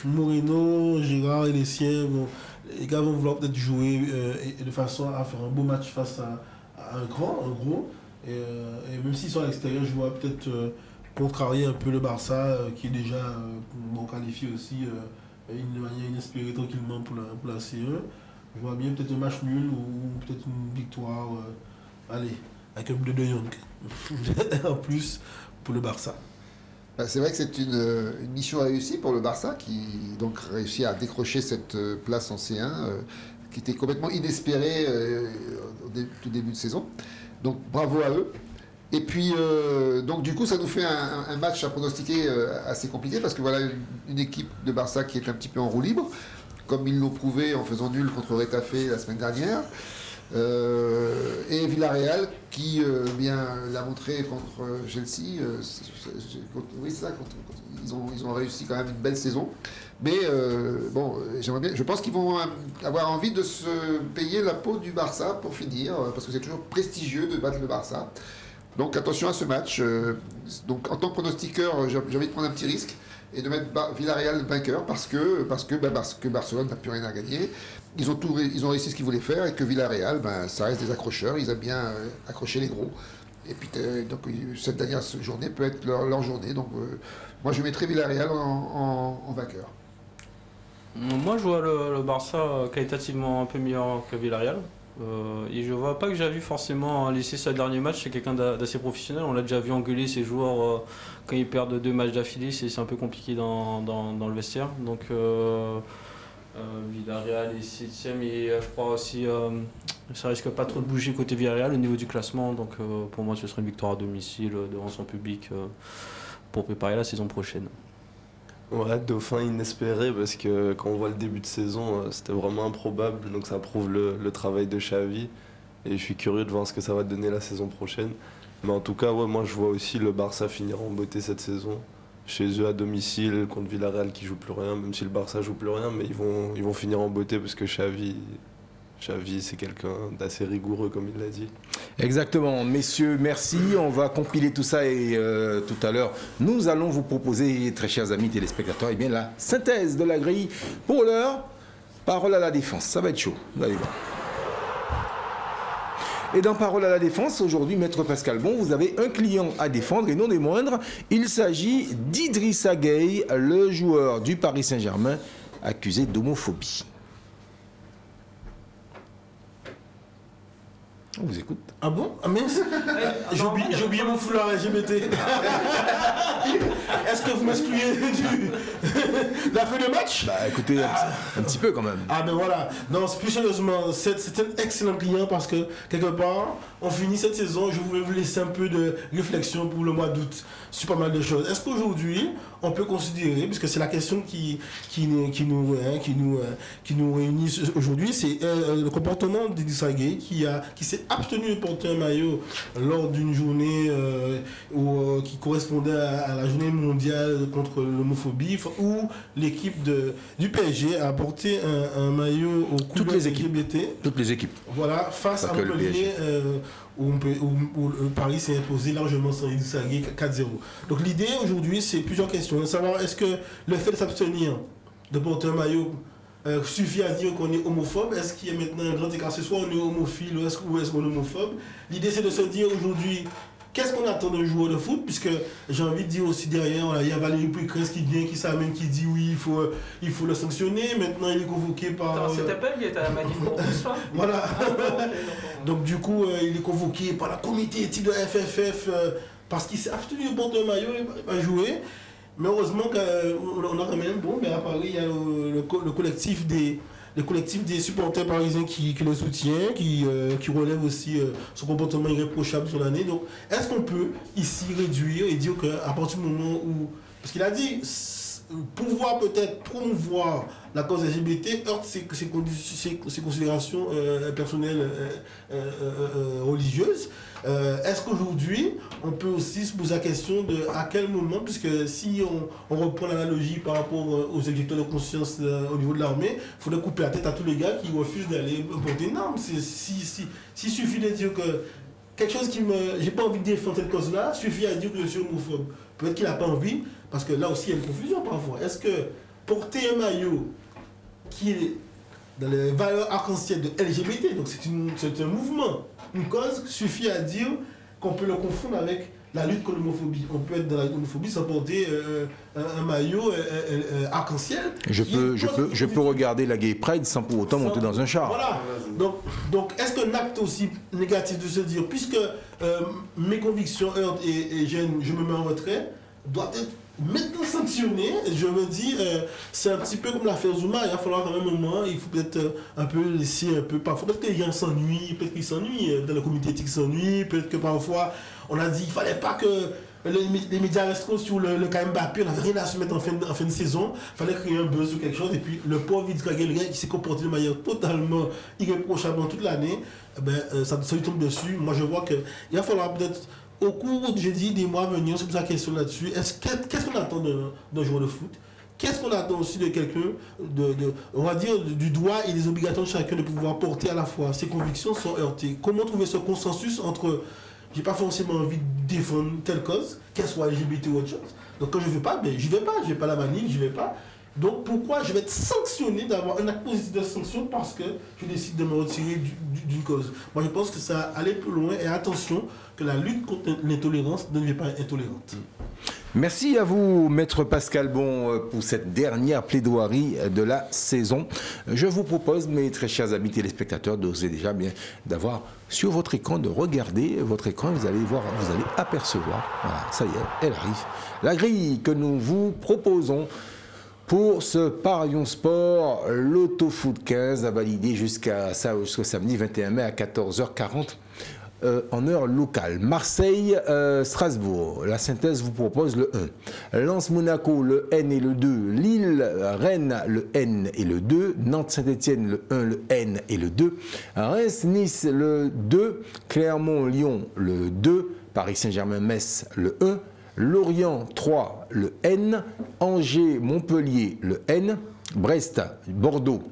Speaker 2: Moreno, Gérard et les siens, les gars vont vouloir peut-être jouer et de façon à faire un beau match face à un gros. Et même s'ils sont à l'extérieur, je vois peut-être contrarier un peu le Barça qui est déjà qualifié aussi d'une manière inespérée tranquillement pour la C1. Je vois bien peut-être un match nul ou peut-être une victoire avec un but de Jong en plus pour le Barça.
Speaker 3: C'est vrai que c'est une mission réussie pour le Barça qui donc réussit à décrocher cette place en C1 qui était complètement inespérée au tout début de saison. Donc bravo à eux. Et puis, donc du coup, ça nous fait un match à pronostiquer assez compliqué parce que voilà une équipe de Barça qui est un petit peu en roue libre, comme ils l'ont prouvé en faisant nul contre Retafe la semaine dernière. Et Villarreal qui l'a montré contre Chelsea. Oui, c'est ça. Ils ont réussi quand même une belle saison. Mais je pense qu'ils vont avoir envie de se payer la peau du Barça pour finir, parce que c'est toujours prestigieux de battre le Barça. Donc attention à ce match. Donc en tant que pronostiqueur, j'ai envie de prendre un petit risque et de mettre Villarreal vainqueur parce que Barcelone n'a plus rien à gagner. Ils ont réussi ce qu'ils voulaient faire et que Villarreal, ça reste des accrocheurs. Ils aiment bien accrocher les gros. Et puis donc cette dernière journée peut être leur journée. Donc moi je mettrai Villarreal en vainqueur.
Speaker 4: Moi, je vois le Barça qualitativement un peu meilleur que Villarreal. Et je vois pas que Xavi forcément laisser sa dernier match. C'est quelqu'un d'assez professionnel. On l'a déjà vu engueuler ses joueurs quand ils perdent 2 matchs d'affilée. C'est un peu compliqué dans le vestiaire. Donc Villarreal est 7ème et je crois aussi ça risque pas trop de bouger côté Villarreal au niveau du classement. Donc pour moi, ce serait une victoire à domicile devant son public pour préparer la saison prochaine.
Speaker 5: Ouais, dauphin inespéré parce que quand on voit le début de saison, c'était vraiment improbable. Donc ça prouve le travail de Xavi. Et je suis curieux de voir ce que ça va donner la saison prochaine. Mais en tout cas, ouais, moi je vois aussi le Barça finir en beauté cette saison. Chez eux à domicile contre Villarreal qui joue plus rien, même si le Barça joue plus rien, mais ils vont finir en beauté parce que Xavi c'est quelqu'un d'assez rigoureux comme il l'a dit.
Speaker 1: Exactement, messieurs, merci. On va compiler tout ça et tout à l'heure, nous allons vous proposer, très chers amis téléspectateurs, la synthèse de la grille. Pour l'heure, parole à la défense. Ça va être chaud, vous allez voir. Et dans Parole à la défense, aujourd'hui, Maître Pascal Bon, vous avez un client à défendre et non des moindres. Il s'agit d'Idrissa Gueye, le joueur du Paris Saint-Germain, accusé d'homophobie. On vous écoute.
Speaker 2: Ah bon? Ah mince. J'ai oublié mon foulard LGBT. Est-ce que vous m'excluez de la fin de match?
Speaker 1: Bah écoutez, un petit peu quand même.
Speaker 2: Ah ben voilà. Non, plus sérieusement, c'est un excellent client parce que quelque part, on finit cette saison, je voulais vous laisser un peu de réflexion pour le mois d'août sur pas mal de choses. Est-ce qu'aujourd'hui, on peut considérer, puisque c'est la question qui nous réunit aujourd'hui, c'est le comportement d'Idrissa Gueye qui s'est abstenu de porter un maillot lors d'une journée qui correspondait à la journée mondiale contre l'homophobie, où l'équipe du PSG a porté un maillot aux couleurs LGBT.
Speaker 1: Toutes les équipes.
Speaker 2: Voilà, face à Montpellier, où Paris s'est imposé largement sans Idrissa Gueye 4-0. Donc l'idée aujourd'hui, c'est plusieurs questions. De savoir est-ce que le fait de s'abstenir de porter un maillot suffit à dire qu'on est homophobe? Est-ce qu'il y a maintenant un grand écart? C'est soit on est homophile ou est-ce qu'on est homophobe? L'idée c'est de se dire aujourd'hui, qu'est-ce qu'on attend d'un joueur de foot? Puisque j'ai envie de dire aussi derrière, il y a Valérie Pécresse qui vient, qui s'amène, qui dit oui, il faut le sanctionner. Maintenant il est convoqué par...
Speaker 4: C'était pas lui, il était à la manif pour tous, là.
Speaker 2: Voilà. Donc du coup, il est convoqué par la comité éthique de FFF parce qu'il s'est abstenu de porter un maillot et pas jouer. Mais heureusement qu'on a quand même, à Paris, il y a le collectif des supporters parisiens qui le soutient, qui relève aussi son comportement irréprochable sur l'année. Donc, est-ce qu'on peut ici réduire et dire qu'à partir du moment où... Parce qu'il a dit, pouvoir peut-être promouvoir la cause LGBT heurte ses considérations personnelles religieuses. Est-ce qu'aujourd'hui, on peut aussi se poser la question de à quel moment, puisque si on reprend l'analogie par rapport aux objecteurs de conscience au niveau de l'armée, il faudrait couper la tête à tous les gars qui refusent d'aller porter une arme. S'il suffit de dire que quelque chose j'ai pas envie de défendre cette cause-là, suffit à dire que je suis homophobe. Peut-être qu'il n'a pas envie, parce que là aussi il y a une confusion parfois. Est-ce que porter un maillot qui est dans les valeurs arc-en-ciel de LGBT, donc c'est un mouvement, une cause, suffit à dire qu'on peut le confondre avec la lutte contre l'homophobie. On peut être dans la homophobie sans porter un maillot arc-en-ciel.
Speaker 1: Je peux regarder la Gay Pride sans pour autant monter dans un char.
Speaker 2: Voilà. Donc est-ce qu'un acte aussi négatif de se dire, puisque mes convictions heurtent et je me mets en retrait, doit être maintenant sanctionné? Je me dis, c'est un petit peu comme l'affaire Zuma, il va falloir quand même un moment, il faut peut-être un peu laisser un peu, parfois peut-être que les gens s'ennuient, peut-être qu'ils s'ennuient, dans la communauté éthique s'ennuient, peut-être que parfois On a dit qu'il ne fallait pas que les médias restent trop sur le cas Mbappé, on n'avait rien à se mettre en fin de saison, il fallait créer un buzz ou quelque chose, et puis le pauvre Vidra Guelguin qui s'est comporté de manière totalement irréprochable dans toute l'année, ça lui tombe dessus. Moi je vois qu'il va falloir peut-être, au cours, j'ai dit, des mois à venir, c'est pour sa question là-dessus, qu'est-ce qu'on attend d'un joueur de foot? Qu'est-ce qu'on attend aussi de quelqu'un, on va dire, du droit et des obligations de chacun de pouvoir porter à la fois ses convictions sont heurtées? Comment trouver ce consensus entre j'ai pas forcément envie de défendre telle cause, qu'elle soit LGBT ou autre chose. Donc quand je ne veux pas, j'y vais pas, je vais pas à la manif, j'y vais pas. Donc pourquoi je vais être sanctionné d'avoir un acte positif de sanction parce que je décide de me retirer d'une cause? Moi je pense que ça allait plus loin et attention que la lutte contre l'intolérance ne devient pas intolérante.
Speaker 1: Merci à vous, Maître Pascal Bon, pour cette dernière plaidoirie de la saison. Je vous propose, mes très chers amis téléspectateurs, d'oser déjà bien d'avoir sur votre écran, de regarder votre écran. Vous allez voir, vous allez apercevoir, voilà, ça y est, elle arrive, la grille que nous vous proposons pour ce Parion Sport, l'Autofoot 15 à valider jusqu'au samedi 21 mai à 14h40. En heure locale. Marseille, Strasbourg. La synthèse vous propose le 1. Lens Monaco, le N et le 2. Lille, Rennes, le N et le 2. Nantes Saint-Etienne, le 1, le N et le 2. Reims Nice, le 2. Clermont Lyon, le 2. Paris Saint-Germain Metz, le 1. Lorient 3, le N. Angers Montpellier, le N. Brest Bordeaux,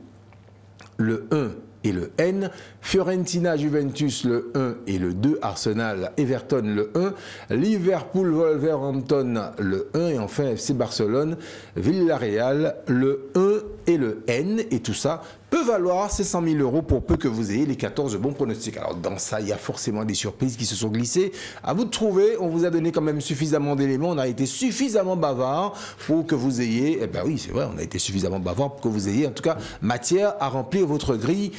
Speaker 1: le 1 et le N, Fiorentina Juventus le 1 et le 2, Arsenal Everton le 1, Liverpool Wolverhampton le 1 et enfin FC Barcelone Villarreal le 1 et le N, et tout ça peut valoir ces 100 000 € pour peu que vous ayez les 14 bons pronostics. Alors dans ça, il y a forcément des surprises qui se sont glissées. À vous de trouver, on vous a donné quand même suffisamment d'éléments, on a été suffisamment bavard pour que vous ayez, eh ben oui c'est vrai, on a été suffisamment bavard pour que vous ayez en tout cas matière à remplir votre grille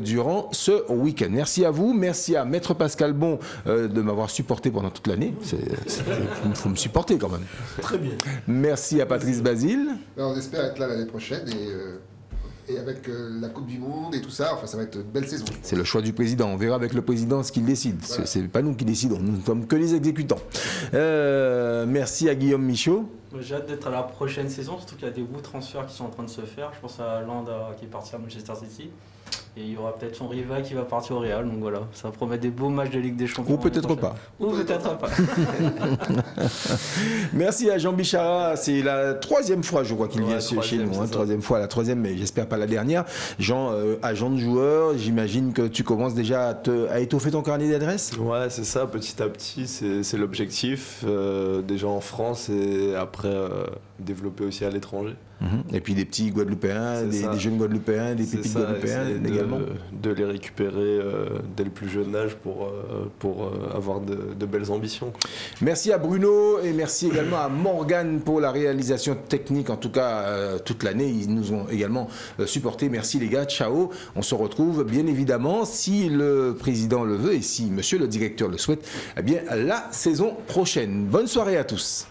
Speaker 1: durant ce week-end. Merci à vous, merci à Maître Pascal Bon de m'avoir supporté pendant toute l'année. Il faut me supporter quand même.
Speaker 2: Très bien.
Speaker 1: Merci à Patrice Basile.
Speaker 3: On espère être là l'année prochaine et avec la Coupe du Monde et tout ça, enfin ça va être une belle saison.
Speaker 1: C'est le choix du président, on verra avec le président ce qu'il décide. Voilà. C'est pas nous qui décidons, nous ne sommes que les exécutants. Merci à Guillaume Michaud.
Speaker 4: J'ai hâte d'être à la prochaine saison, surtout qu'il y a des beaux transferts qui sont en train de se faire. Je pense à Land qui est parti à Manchester City. Et il y aura peut-être son rival qui va partir au Real. Donc voilà, ça promet des beaux matchs de Ligue des Champions.
Speaker 1: Ou peut-être pas.
Speaker 4: Ou peut-être pas.
Speaker 1: Merci à Jean Bichara. C'est la 3e fois, je crois, qu'il vient chez nous. Hein, 3e fois, la 3e, mais j'espère pas la dernière. Jean, agent de joueur, j'imagine que tu commences déjà à étoffer ton carnet d'adresses.
Speaker 5: Ouais, c'est ça, petit à petit, c'est l'objectif. Déjà en France et après développer aussi à l'étranger.
Speaker 1: Et puis des petits Guadeloupéens, des jeunes Guadeloupéens, des pépites Guadeloupéens également.
Speaker 5: De les récupérer dès le plus jeune âge pour avoir de belles ambitions.
Speaker 1: Merci à Bruno et merci également à Morgane pour la réalisation technique, en tout cas toute l'année. Ils nous ont également supporté. Merci les gars, ciao. On se retrouve bien évidemment, si le président le veut et si monsieur le directeur le souhaite, eh bien la saison prochaine. Bonne soirée à tous.